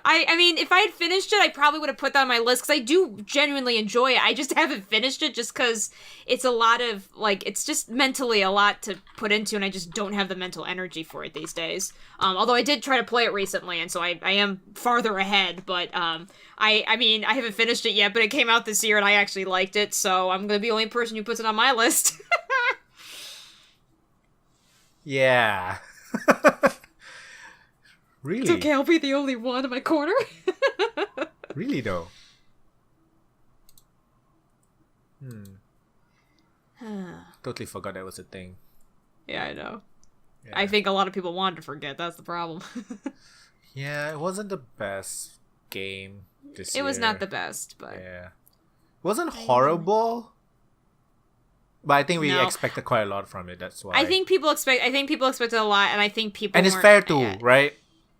I mean, if I had finished it, I probably would have put that on my list, because I do genuinely enjoy it. I just haven't finished it just because it's a lot of, like, it's just mentally a lot to put into, and I just don't have the mental energy for it these days. Although I did try to play it recently, and so I am farther ahead, but I mean, I haven't finished it yet, but it came out this year, and I actually liked it, so I'm going to be the only person who puts it on my list. Yeah. Really? It's okay, I'll be the only one in my corner. Really though. Totally forgot that was a thing. Yeah, I know. Yeah. I think a lot of people wanted to forget, that's the problem. Yeah, it wasn't the best game this year. It was not the best, but... Yeah. It wasn't horrible. But I think we No. expected quite a lot from it, that's why. I think people expected a lot, and I think people And it's weren't- fair too, yeah. right?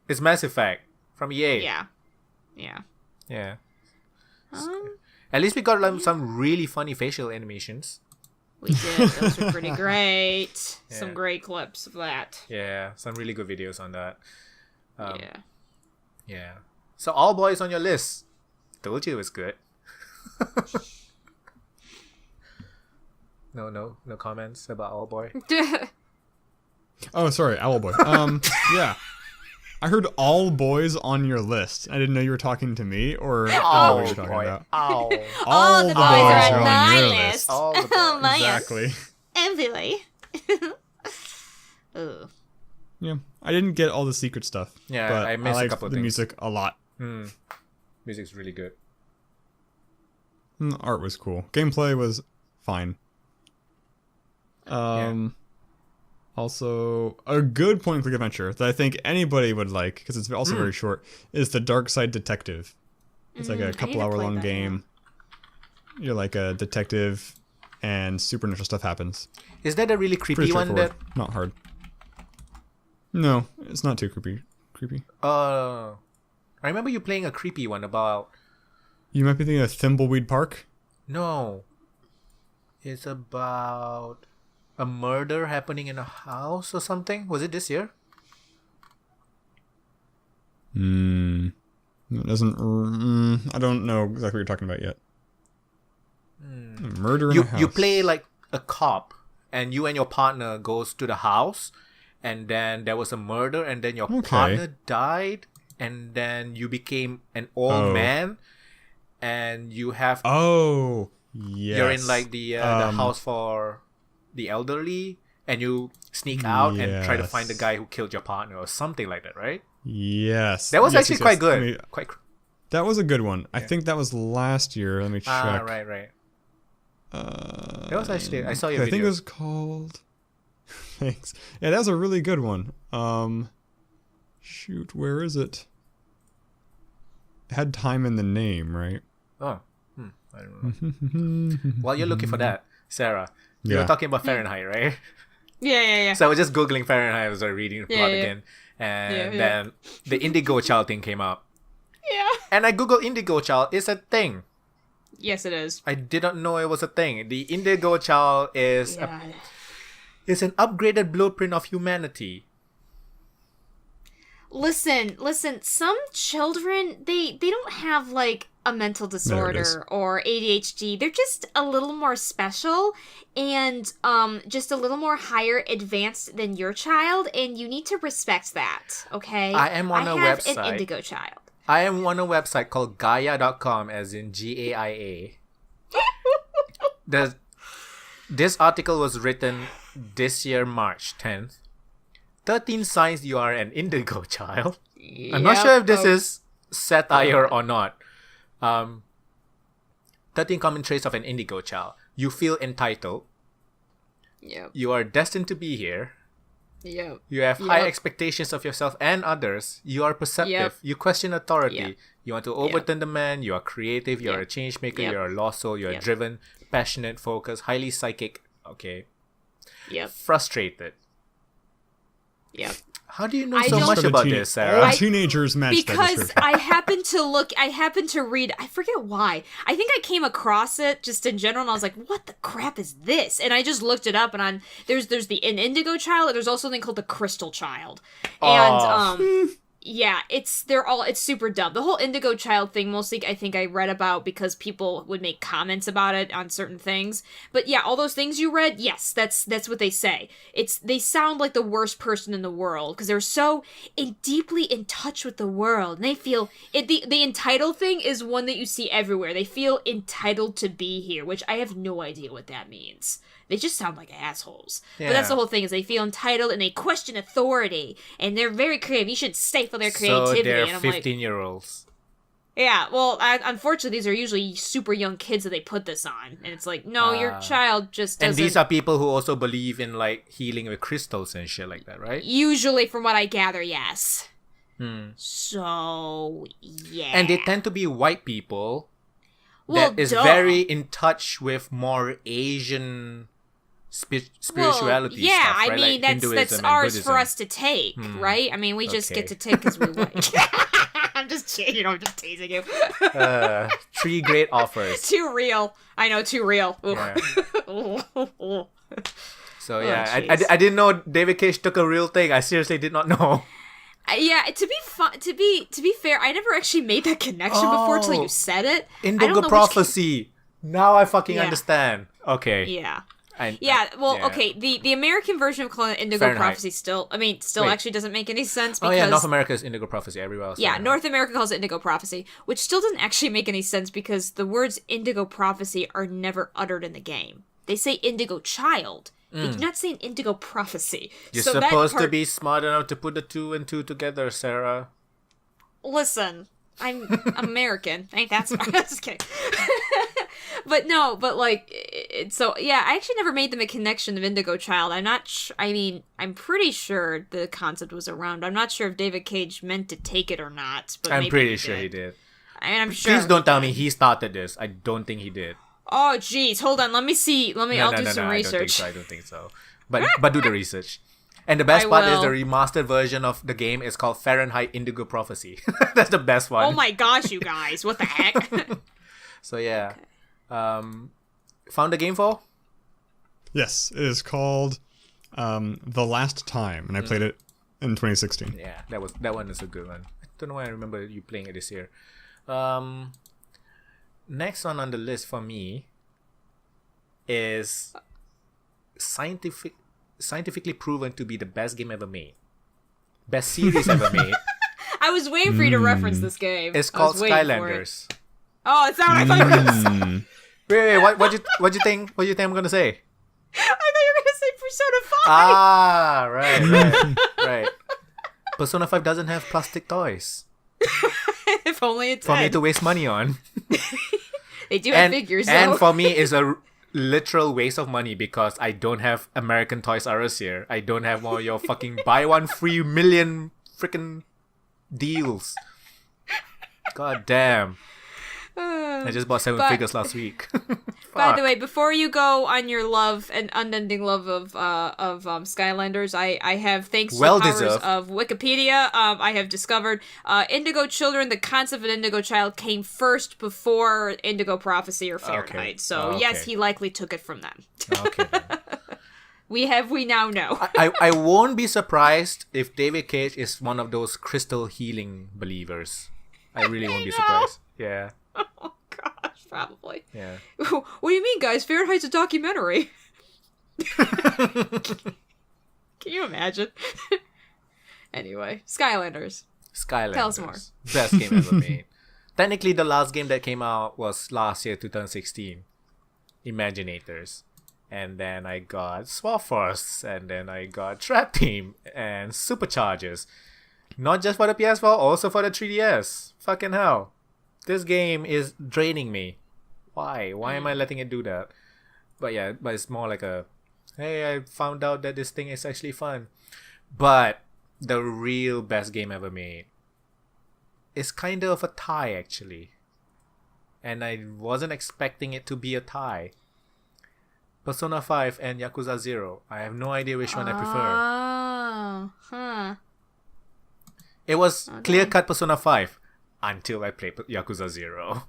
It's Mass Effect from EA. Yeah. Yeah. Yeah. Um, At least we got like, some really funny facial animations. we did. Those were pretty great. Yeah. Some great clips of that. Yeah, some really good videos on that. Yeah. Yeah. So All Boys on your list. Told you it was good. No comments about All Boy. Oh, sorry, Owlboy. Yeah. I heard all boys on your list. I didn't know you were talking to me or Oh, what you're talking boy. about. Ow. All the boys are on my your list. All the Oh boys. my Exactly. Emily. Ugh. Yeah. I didn't get all the secret stuff. Yeah, but I missed a liked couple of the things. music a lot. Music's really good. And the art was cool. Gameplay was fine. Also, a good point-and-click adventure that I think anybody would like, because it's also very short, is the Dark Side Detective. It's like a couple-hour-long game. You're like a detective, and supernatural stuff happens. Is that a really creepy Pretty one? straightforward. That Not hard. No, it's not too creepy. I remember you playing a creepy one about. You might be thinking of Thimbleweed Park. No. It's about a murder happening in a house or something. Was it this year? It doesn't. I don't know exactly what you're talking about yet. Murder in a house. You play like a cop, and you and your partner goes to the house, and then there was a murder, and then your partner died, and then you became an old man, and you have. Oh, yes. You're in like the house for the elderly, and you sneak out and try to find the guy who killed your partner or something like that, right? Yes. That was actually quite good. I mean, that was a good one. Yeah. I think that was last year. Let me check. Right. That was actually... I saw your video. I think it was called... Thanks. Yeah, that was a really good one. Shoot, where is it? It had time in the name, right? Oh. I don't know. While you're looking for that, Sarah, you were talking about Fahrenheit, right? Yeah. So I was just Googling Fahrenheit as I was reading the plot again. And then the Indigo Child thing came up. Yeah. And I Googled Indigo Child. It's a thing. Yes, it is. I didn't know it was a thing. The Indigo Child is is an upgraded blueprint of humanity. Listen. Some children, they don't have like a mental disorder or ADHD. They're just a little more special and just a little more higher advanced than your child, and you need to respect that, okay? I am on a website. An Indigo Child. I am on a website called Gaia.com, as in GAIA. This article was written this year, March 10th. 13 signs you are an Indigo Child. I'm not sure if this is satire or not. 13 common traits of an Indigo Child. You feel entitled. Yep. You are destined to be here. Yep. You have high expectations of yourself and others. You are perceptive. Yep. You question authority. Yep. You want to overturn the man. You are creative. You are a change maker. You are a lost soul. You are driven, passionate, focused, highly psychic. Okay. Yep. Frustrated. Yep. How do you know so much about this, Sarah? All teenagers match that because description. I happened to read, I forget why. I think I came across it just in general, and I was like, what the crap is this? And I just looked it up, and there's an Indigo Child, and there's also something called the Crystal Child. And yeah, it's super dumb. The whole Indigo Child thing, mostly I think I read about because people would make comments about it on certain things. But yeah, all those things you read, yes, that's what they say. They sound like the worst person in the world because they're so deeply in touch with the world. And they feel the entitled thing is one that you see everywhere. They feel entitled to be here, which I have no idea what that means. They just sound like assholes. Yeah. But that's the whole thing, is they feel entitled and they question authority. And they're very creative. You should stifle their creativity. So they're and I'm 15-year-olds. Yeah, well, unfortunately, these are usually super young kids that they put this on. And it's like, no, your child just doesn't... And these are people who also believe in, like, healing with crystals and shit like that, right? Usually, from what I gather, yes. So, yeah. And they tend to be white people that is very in touch with more Asian... spirituality yeah, stuff, right? I mean, like that's ours for us to take, right? I mean, we just get to take because we like. I'm just teasing you. 3 great offers. Too real. I know, too real. Yeah. So yeah, I didn't know David Cage took a real thing. I seriously did not know. Yeah, to be fair, I never actually made that connection before till you said it. Indigo prophecy. Now I fucking understand. Okay. Yeah. Okay. The American version of calling it Indigo Prophecy still actually doesn't make any sense because... North America is Indigo Prophecy, everywhere else. Yeah, North America calls it Indigo Prophecy, which still doesn't actually make any sense because the words Indigo Prophecy are never uttered in the game. They say Indigo Child. They do not say an Indigo Prophecy. You're supposed to be smart enough to put the 2 and 2 together, Sarah. Listen, I'm American. Ain't that smart? Just kidding. I actually never made them a connection of Indigo Child. I'm pretty sure the concept was around. I'm not sure if David Cage meant to take it or not. But I'm pretty sure he did. I'm sure. Please don't tell me he started this. I don't think he did. Oh, jeez. Hold on. Let me see. I'll do some research. I don't think so. But do the research. And the best part is the remastered version of the game is called Fahrenheit Indigo Prophecy. That's the best one. Oh my gosh, you guys. What the heck? So yeah. Found the game for? Yes, it is called The Last Time, and I played it in 2016. Yeah, that one is a good one. Don't know why I remember you playing it this year. Next one on the list for me is scientifically proven to be the best game ever made. Best series ever made. I was waiting for you to reference this game. It's called Skylanders. Oh, it's not what I thought you were going to say. Wait, what you think I'm gonna say? I thought you were going to say Persona 5. Ah, right. Persona 5 doesn't have plastic toys. If only it did. For me to waste money on. They do have figures, though. And for me, it's a literal waste of money because I don't have American Toys R Us here. I don't have more your fucking buy one free million freaking deals. God damn. I just bought 7 figures last week. By the way, before you go on your love and unending love of Skylanders, I have, thanks to the powers of Wikipedia, I have discovered Indigo Children, the concept of Indigo Child came first before Indigo Prophecy or Fahrenheit. Okay. So yes, he likely took it from them. Okay. We now know. I won't be surprised if David Cage is one of those crystal healing believers. I really won't be surprised. Yeah. Oh gosh, probably. Yeah. What do you mean, guys? Fahrenheit's a documentary. Can you imagine? Anyway, Skylanders. Tell us more. Best game ever made. Technically, the last game that came out was last year, 2016. Imaginators. And then I got Swap Force. And then I got Trap Team. And Superchargers. Not just for the PS4, also for the 3DS. Fucking hell. This game is draining me. Why? Why am I letting it do that? But it's more like hey, I found out that this thing is actually fun. But the real best game ever made is kind of a tie, actually. And I wasn't expecting it to be a tie. Persona 5 and Yakuza 0. I have no idea which one I prefer. Oh, huh. It was clear-cut Persona 5. Until I played Yakuza 0.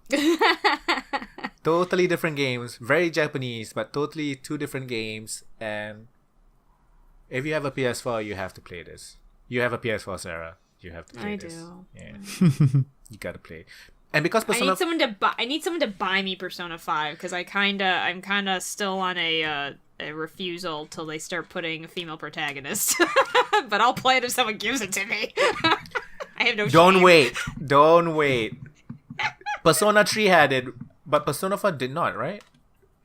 Totally different games. Very Japanese, but totally two different games. And if you have a PS4, you have to play this. You have a PS4, Sarah. You have to play this. I do. Yeah. You gotta play. And because Persona... I need someone to buy me Persona 5, because I'm kinda still on a refusal till they start putting a female protagonist. But I'll play it if someone gives it to me. I have no shame. Don't wait. Persona 3 had it, but Persona 4 did not, right?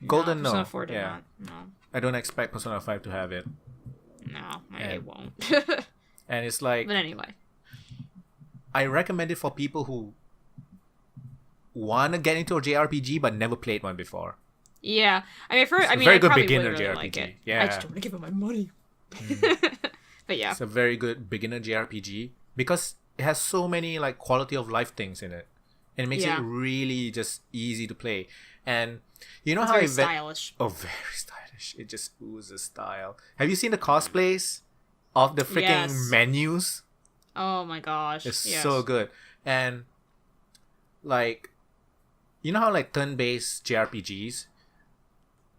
Golden, no. Persona 4 did not. No. I don't expect Persona 5 to have it. No, it won't. And it's like... But anyway. I recommend it for people who want to get into a JRPG but never played one before. Yeah. I mean, very good probably beginner really JRPG. like it. Yeah. I just don't want to give them my money. But yeah. It's a very good beginner JRPG because it has so many like quality of life things in it. And it makes it really just easy to play. And you know how very stylish. Oh, very stylish. It just oozes style. Have you seen the cosplays of the freaking menus? Oh my gosh. It's so good. And like, you know how like turn-based JRPGs,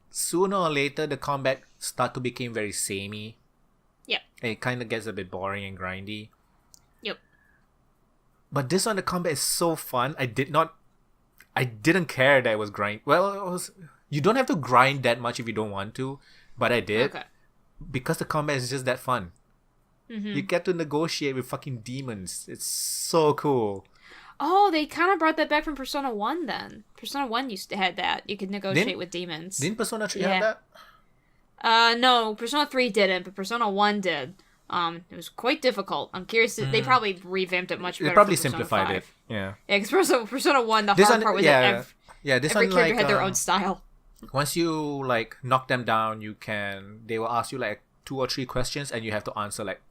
sooner or later the combat start to become very samey. Yep. And it kind of gets a bit boring and grindy. Yep. But this one, the combat is so fun. I didn't care that it was grind. Well, you don't have to grind that much if you don't want to, but I did. Okay. Because the combat is just that fun. Mm-hmm. You get to negotiate with fucking demons. It's so cool. Oh, they kind of brought that back from Persona 1 then. Persona 1 used to have that. You could negotiate with demons. Didn't Persona 3 have that? No, Persona 3 didn't, but Persona 1 did. It was quite difficult. I'm curious. They probably revamped it much better. They probably simplified it. Yeah. Yeah, because Persona 1, the hard part was that every character had their own style. Once you like knock them down, they will ask you like 2 or 3 questions, and you have to answer like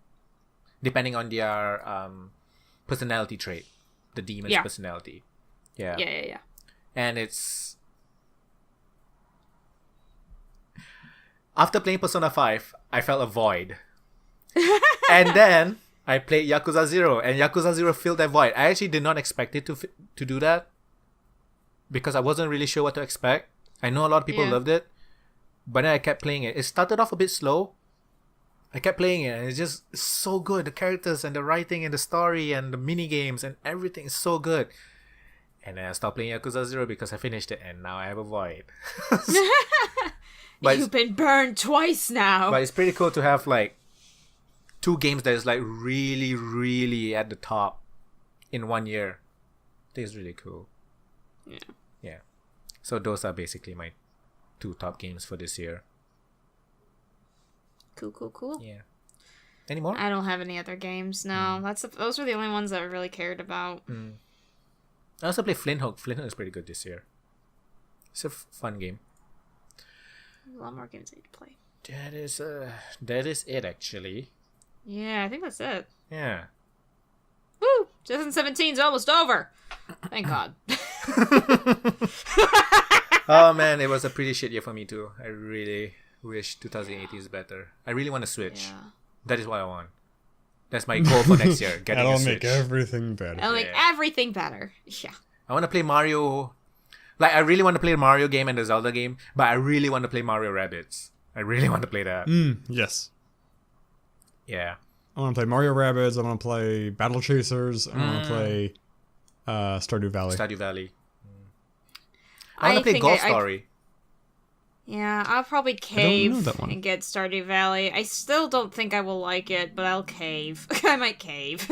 depending on their personality trait, the demon's personality. Yeah. Yeah. And it's after playing Persona 5, I felt a void. And then I played Yakuza 0, and Yakuza 0 filled that void. I actually did not expect it to do that because I wasn't really sure what to expect. I know a lot of people loved it, but then I kept playing it. It started off a bit slow, I kept playing it, and it's just so good. The characters and the writing and the story and the mini games and everything is so good. And then I stopped playing Yakuza 0 because I finished it, and now I have a void. You've been burned twice now. But it's pretty cool to have like 2 games that is like really, really at the top in 1 year. I think it's really cool. Yeah. So those are basically my 2 top games for this year. Cool. Yeah. Any more? I don't have any other games. No, those were the only ones that I really cared about. I also play Flint Hook. Flint Hook is pretty good this year. It's a fun game. A lot more games I need to play. That is it actually. Yeah, I think that's it. Yeah. Woo! 2017's almost over. Thank God. Oh man, it was a pretty shit year for me too. I really wish 2018 is better. I really want to Switch. Yeah. That is what I want. That's my goal for next year. Getting That'll a Switch. make everything better. It'll make everything better. Yeah. I want to play Mario. Like, I really want to play the Mario game and the Zelda game, but I really want to play Mario Rabbids. I really want to play that. Yes. Yeah. I want to play Mario Rabbids. I want to play Battle Chasers. I want to play Stardew Valley. Stardew Valley. I want to play Golf Story. Yeah, I'll probably cave and get Stardew Valley. I still don't think I will like it, but I'll cave. I might cave.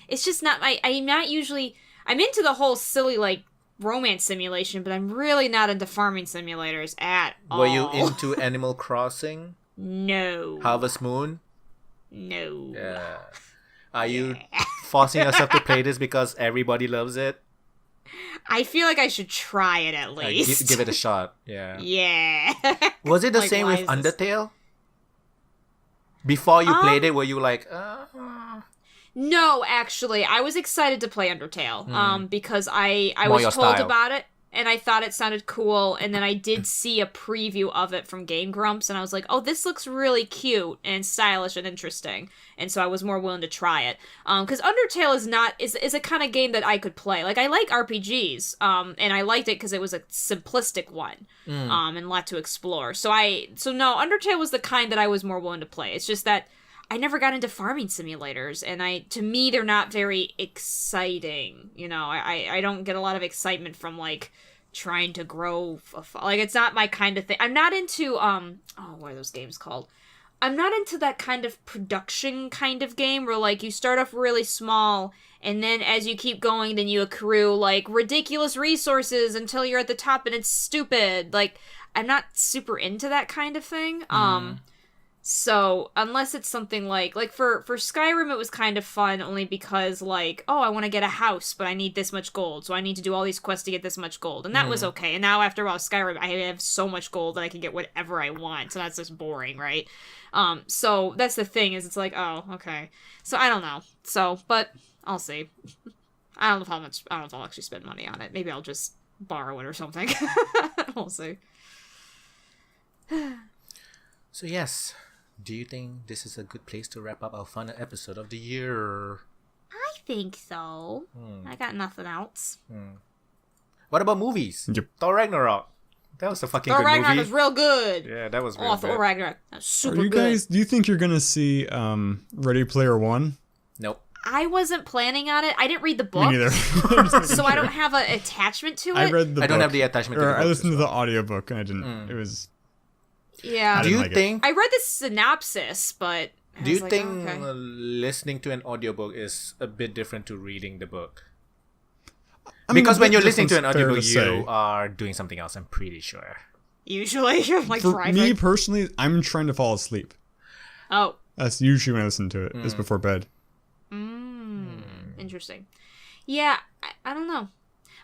It's just not I'm not usually... I'm into the whole silly, like, romance simulation, but I'm really not into farming simulators at all. Were you into Animal Crossing? No. Harvest Moon? No. Yeah. Are you forcing yourself to play this because everybody loves it? I feel like I should try it at least. Give it a shot. Yeah. Yeah. Was it the same with Undertale? Before you played it, were you like, No, actually, I was excited to play Undertale, because I was told about it, and I thought it sounded cool, and then I did see a preview of it from Game Grumps, and I was like, oh, this looks really cute, and stylish, and interesting, and so I was more willing to try it, because Undertale is a kind of game that I could play. Like, I like RPGs, and I liked it because it was a simplistic one, and a lot to explore, so no, Undertale was the kind that I was more willing to play. It's just that I never got into farming simulators, and to me, they're not very exciting. You know, I don't get a lot of excitement from, like, trying to grow, like, it's not my kind of thing. I'm not into, what are those games called? I'm not into that kind of production kind of game where, like, you start off really small, and then as you keep going, then you accrue, like, ridiculous resources until you're at the top, and it's stupid. Like, I'm not super into that kind of thing. So, unless it's something like for Skyrim, it was kind of fun only because, like, oh, I want to get a house, but I need this much gold, so I need to do all these quests to get this much gold. And that was okay. And now, after a while, Skyrim, I have so much gold that I can get whatever I want, so that's just boring, right? So, that's the thing, is it's like, oh, okay. So, I don't know. So, but, I'll see. I don't know if I'll actually spend money on it. Maybe I'll just borrow it or something. We'll see. So, yes. Do you think this is a good place to wrap up our fun episode of the year? I think so. I got nothing else. What about movies? Yep. Thor Ragnarok. That was a fucking good movie. Thor Ragnarok was real good. Yeah, that was real good. Thor Ragnarok. That was super good. Do you think you're going to see Ready Player One? Nope. I wasn't planning on it. I didn't read the book. Me neither. So I don't have an attachment to it. I read the book. I don't have the attachment to the book. I listened to the audiobook and I didn't. It was... Yeah. Do you think... I read the synopsis, but... Do you think listening to an audiobook is a bit different to reading the book? Because when you're listening to an audiobook, you are doing something else, I'm pretty sure. Usually, you're like driving. For me personally, I'm trying to fall asleep. Oh. That's usually when I listen to it, is before bed. Interesting. Yeah, I don't know.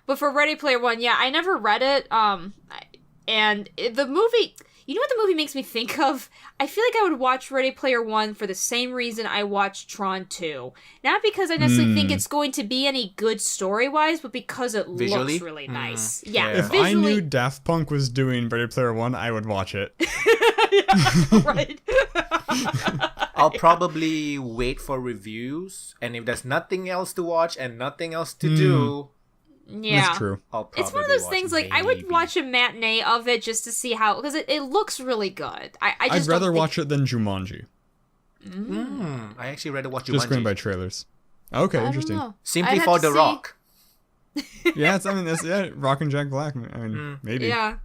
But for Ready Player One, yeah, I never read it. And the movie... You know what the movie makes me think of? I feel like I would watch Ready Player One for the same reason I watched Tron 2. Not because I necessarily think it's going to be any good story-wise, but because it looks really nice. Yeah, if visually... I knew Daft Punk was doing Ready Player One, I would watch it. Yeah, right. I'll probably wait for reviews, and if there's nothing else to watch and nothing else to do... Yeah, that's true. It's one of those things, like, I would watch a matinee of it just to see how, because it looks really good. I'd rather watch it than Jumanji. I actually rather watch Just going Jumanji. by trailers. Okay, I don't interesting. know. Simply I'd have for to The see. Rock. Yeah, that's Rock and Jack Black. I mean, maybe. Yeah.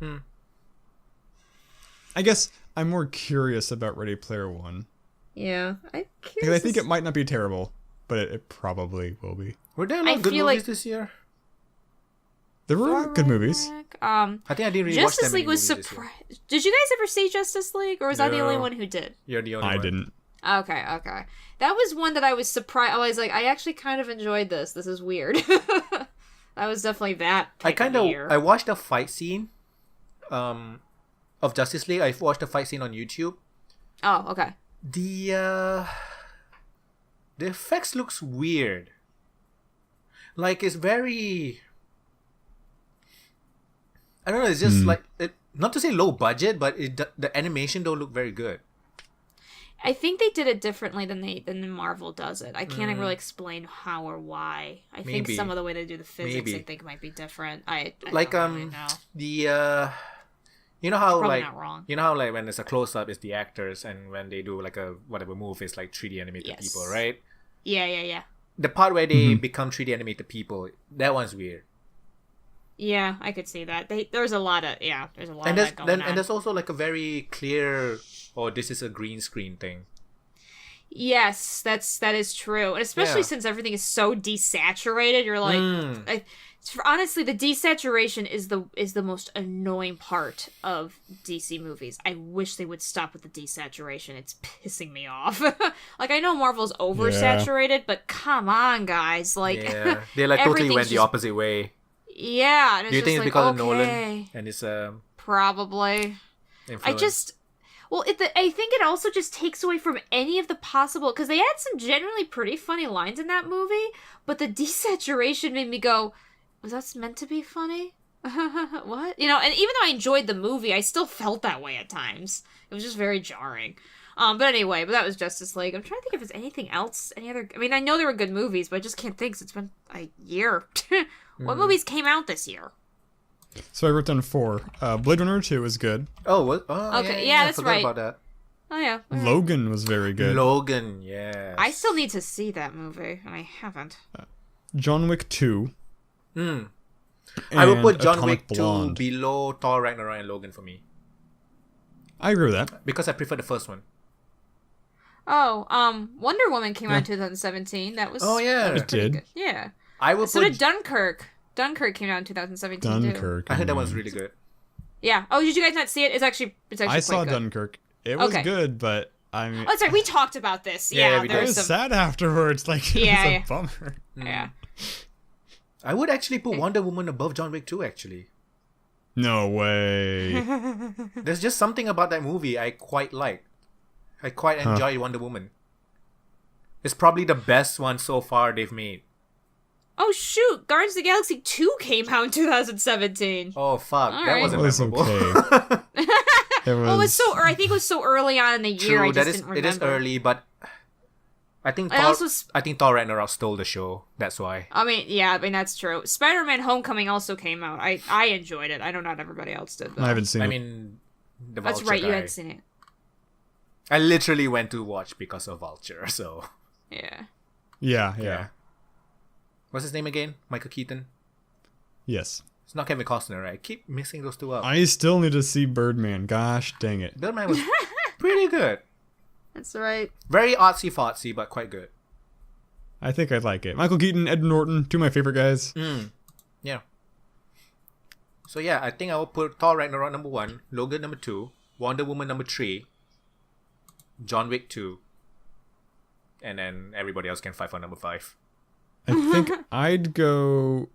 I guess I'm more curious about Ready Player One. Yeah. Because I think it might not be terrible, but it probably will be. Were there a lot of good feel movies like- this year? There were good movies. I think I didn't really watch Justice that many League was movies this year. surprised. Did you guys ever see Justice League, or was I the only No. one who did? You're the only I one. didn't. Okay. That was one that I was surprised. I was like, I actually kind of enjoyed this. This is weird. That was definitely that. I watched a fight scene, of Justice League. I watched a fight scene on YouTube. Oh, okay. The effects looks weird. Like it's very. I don't know. It's just like not to say low budget, but the animation don't look very good. I think they did it differently than Marvel does it. I can't really explain how or why. I think Maybe. some of the way they do the physics, Maybe. I think, might be different. I Like don't really know. the you know how Probably like not wrong. you know how like when it's a close up, it's the actors, and when they do like a whatever move, it's like 3D animated Yes. people, right? Yeah. The part where they become 3D animated people, that one's weird. Yeah, I could see that. There's a lot of there's a lot And of there's that going on. and there's also like a very clear, this is a green screen thing. Yes, that is true, and especially Yeah. since everything is so desaturated. You're like, honestly, the desaturation is the most annoying part of DC movies. I wish they would stop with the desaturation. It's pissing me off. Like I know Marvel's oversaturated, but come on, guys! Like, Yeah, they like totally everything's went the just- opposite way. yeah. And it's Do you just think it's like, because of okay, Nolan and his probably. influence? I think it also just takes away from any of the possible, because they had some generally pretty funny lines in that movie, but the desaturation made me go, was that meant to be funny? What? You know, and even though I enjoyed the movie, I still felt that way at times. It was just very jarring. But that was Justice League. I'm trying to think if there's anything else, any other, I mean, I know there were good movies, but I just can't think, 'cause it's been a year. What movies came out this year? So I wrote down 4. Blade Runner 2 was good. Oh, what? Oh, Okay, yeah, I that's forgot right. about that. Oh, yeah. All right. Logan was very good. Logan, yeah. I still need to see that movie, and I haven't. John Wick 2. I would put and John Atomic Wick 2 Blonde. below Thor Ragnarok and Logan for me. I agree with that. Because I prefer the first one. Oh, Wonder Woman came out in 2017. That was Oh, yeah. that was It pretty did. good. Yeah. I would So put... did Dunkirk. Dunkirk came out in 2017 too. Dunkirk. I heard that one's really good. Yeah. Oh, did you guys not see it? It's actually I quite saw good. Dunkirk. It was Okay. good, but I mean, Oh, that's right. We talked about this. Yeah, Yeah, we there I did. was was some. sad afterwards. Like, it Yeah, was yeah. a bummer. Yeah. I would actually put Wonder Woman above John Wick 2, actually. No way. There's just something about that movie I quite like. I quite enjoy Wonder Woman. It's probably the best one so far they've made. Oh shoot! Guardians of the Galaxy 2 came out in 2017. Oh, fuck. All that right. wasn't It was memorable. okay. It was. Well, I think it was so early on in the year. True, I just that is, didn't remember. it is early, but I think I Thor, also I think Thor Ragnarok stole the show. That's why. I mean, that's true. Spider-Man: Homecoming also came out. I enjoyed it. I know not everybody else did, though. I haven't seen I it. mean, the That's Vulture right. guy. You hadn't seen it. I literally went to watch because of Vulture, so... Yeah. Yeah. What's his name again? Michael Keaton? Yes. It's not Kevin Costner, right? I keep mixing those two up. I still need to see Birdman. Gosh dang it. Birdman was pretty good. That's right. Very artsy-fartsy, but quite good. I think I'd like it. Michael Keaton, Ed Norton, 2 of my favorite guys. Yeah. So yeah, I think I will put Thor Ragnarok number 1, Logan number 2, Wonder Woman number 3, John Wick 2, and then everybody else can fight for number 5. I think I'd go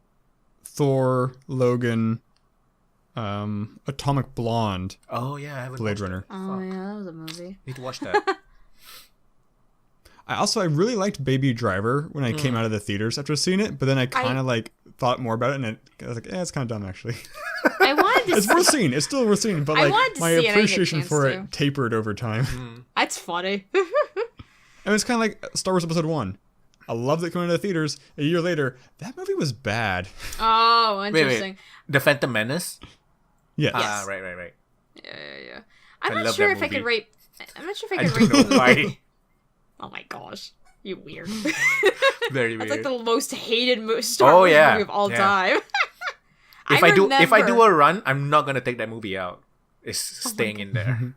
Thor, Logan, Atomic Blonde, Oh yeah, I haven't Blade watched Runner. That. Oh Fuck. yeah, that was a movie. Need to watch that. I really liked Baby Driver when I came out of the theaters after seeing it, but then I kind of thought more about it, and I was like, it's kind of dumb actually. I wanted to It's worth seeing. It's still worth seeing, but I like wanted to my see it, I didn't get a appreciation chance for to. it tapered over time. That's funny. And it's kind of like Star Wars Episode 1. I loved it going to the theaters. A year later, that movie was bad. Oh, interesting. Wait. The Phantom Menace? Yes. Ah, right. Yeah. I'm I not love sure that if I could movie. rate. I'm not sure if I I could rate don't the know movie. why. Oh my gosh. You weird. Very weird. That's like the most hated Star Wars movie of all time. If I do a run, I'm not gonna take that movie out. It's staying in there.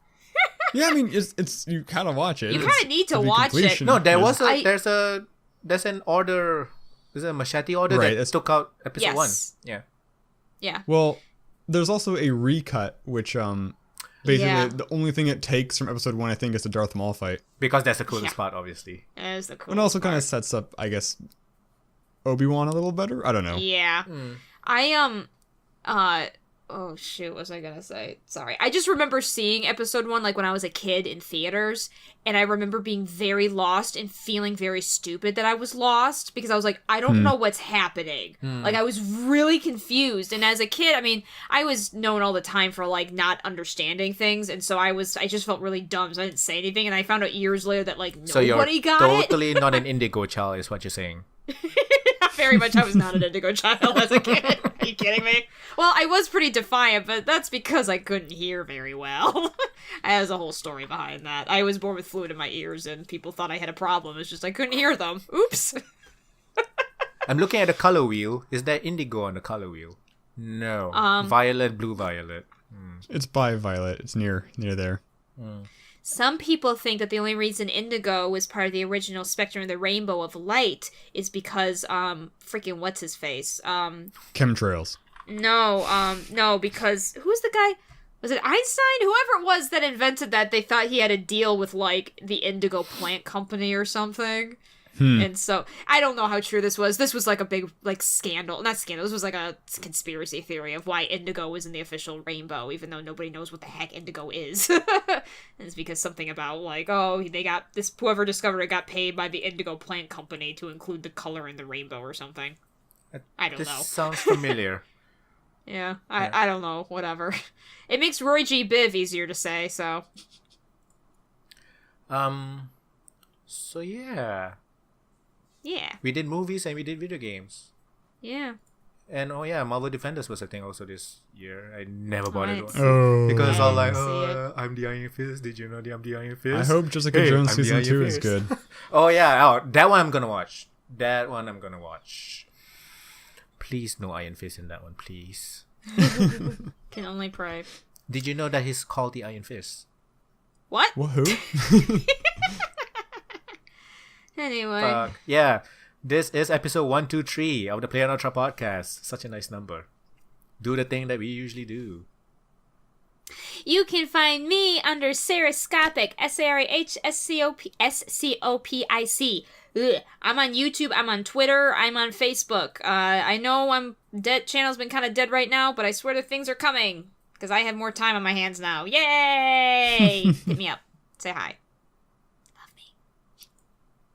Yeah, I mean, it's you kind of watch it. You kind of need to watch it. No, there's an order. There's a machete order that took out episode 1. Yeah. Yeah. Well, there's also a recut, which basically the only thing it takes from episode 1, I think, is the Darth Maul fight. Because that's the coolest part, obviously. That is the coolest And also kind of sets up, I guess, Obi-Wan a little better. I don't know. Yeah. Oh shoot, what was I gonna say? Sorry. I just remember seeing episode 1 like when I was a kid in theaters, and I remember being very lost and feeling very stupid that I was lost because I was like, I don't know what's happening. Like I was really confused. And as a kid, I mean, I was known all the time for like not understanding things, and so I just felt really dumb, so I didn't say anything, and I found out years later that like nobody got it. So you're totally not an indigo child is what you're saying. Very much, I was not an indigo child as a kid. Are you kidding me? Well, I was pretty defiant, but that's because I couldn't hear very well. There's a whole story behind that. I was born with fluid in my ears, and people thought I had a problem. It's just I couldn't hear them. Oops. I'm looking at the color wheel. Is there indigo on the color wheel? No. Violet, blue, violet. It's by Violet. It's near there. Some people think that the only reason indigo was part of the original Spectrum of the Rainbow of Light is because, freaking what's his face? Chemtrails. No, because, who's the guy? Was it Einstein? Whoever it was that invented that, they thought he had a deal with, like, the Indigo Plant Company or something. And so, I don't know how true this was. This was like a big, like, scandal. Not scandal, this was like a conspiracy theory of why indigo was in the official rainbow, even though nobody knows what the heck indigo is. And it's because something about, like, whoever discovered it got paid by the Indigo Plant Company to include the color in the rainbow or something. I don't know. This sounds familiar. Yeah, I don't know, whatever. It makes Roy G. Biv easier to say, so. So yeah. Yeah. We did movies and we did video games. Yeah. And Marvel Defenders was a thing also this year. I never bought it. Because it's all like, I'm the Iron Fist. Did you know I'm the Iron Fist? I hope Jessica Jones I'm season 2 is good. That one I'm gonna watch. Please no Iron Fist in that one, please. Can only pray. Did you know that he's called the Iron Fist? What? Who? Anyway. Yeah. This is episode 123 of the playonultra podcast. Such a nice number. Do the thing that we usually do. You can find me under Sarahscopic, SARHSCOPIC. I'm on YouTube, I'm on Twitter, I'm on Facebook. I know I'm dead. Channel's been kind of dead right now, but I swear that things are coming because I have more time on my hands now. Yay! Hit me up. Say hi.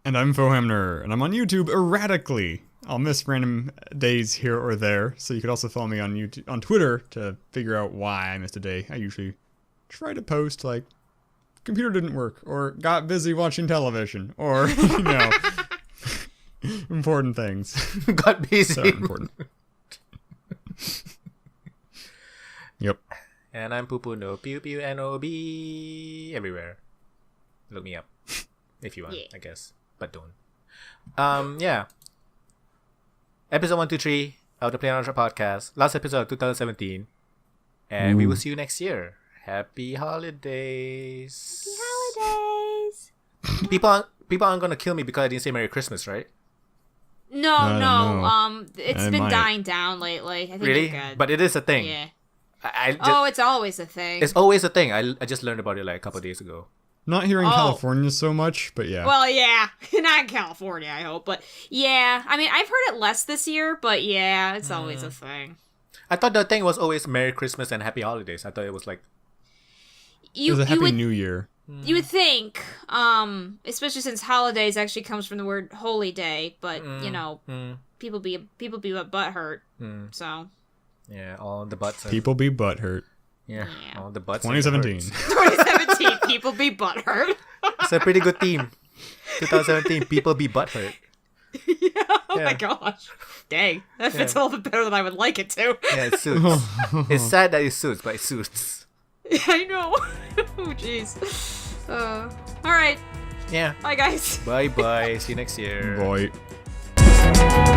And I'm Foehamner, and I'm on YouTube erratically. I'll miss random days here or there, so you could also follow me on YouTube, on Twitter to figure out why I missed a day. I usually try to post, like, computer didn't work, or got busy watching television, or, important things. Got busy. So important. Yep. And I'm Pupunoob, Pupunoob, everywhere. Look me up, if you want, I guess. But don't. Episode 123 of the playonultra podcast. Last episode of 2017. And we will see you next year. Happy holidays. Happy holidays. People aren't gonna kill me because I didn't say Merry Christmas, right? No. It's been dying down lately. I think really? you're good. But it is a thing. Yeah. It's always a thing. It's always a thing. I just learned about it like a couple of days ago. Not here in California so much, but yeah. Well, yeah. Not in California, I hope. But yeah. I mean, I've heard it less this year, but yeah, it's always a thing. I thought the thing was always Merry Christmas and Happy Holidays. I thought it was like... It was a Happy New Year. You would think, especially since holidays actually comes from the word holy day, but, people be butthurt, so... Yeah, all the butts. People be butthurt. Yeah, all the butts. 2017. 2017, people be butthurt. It's a pretty good theme. 2017, people be butthurt. Oh my gosh. Dang, that fits a little bit better than I would like it to. Yeah, it suits. It's sad that it suits, but it suits. I know. Oh, jeez. All right. Yeah. Bye, guys. Bye bye. See you next year. Bye.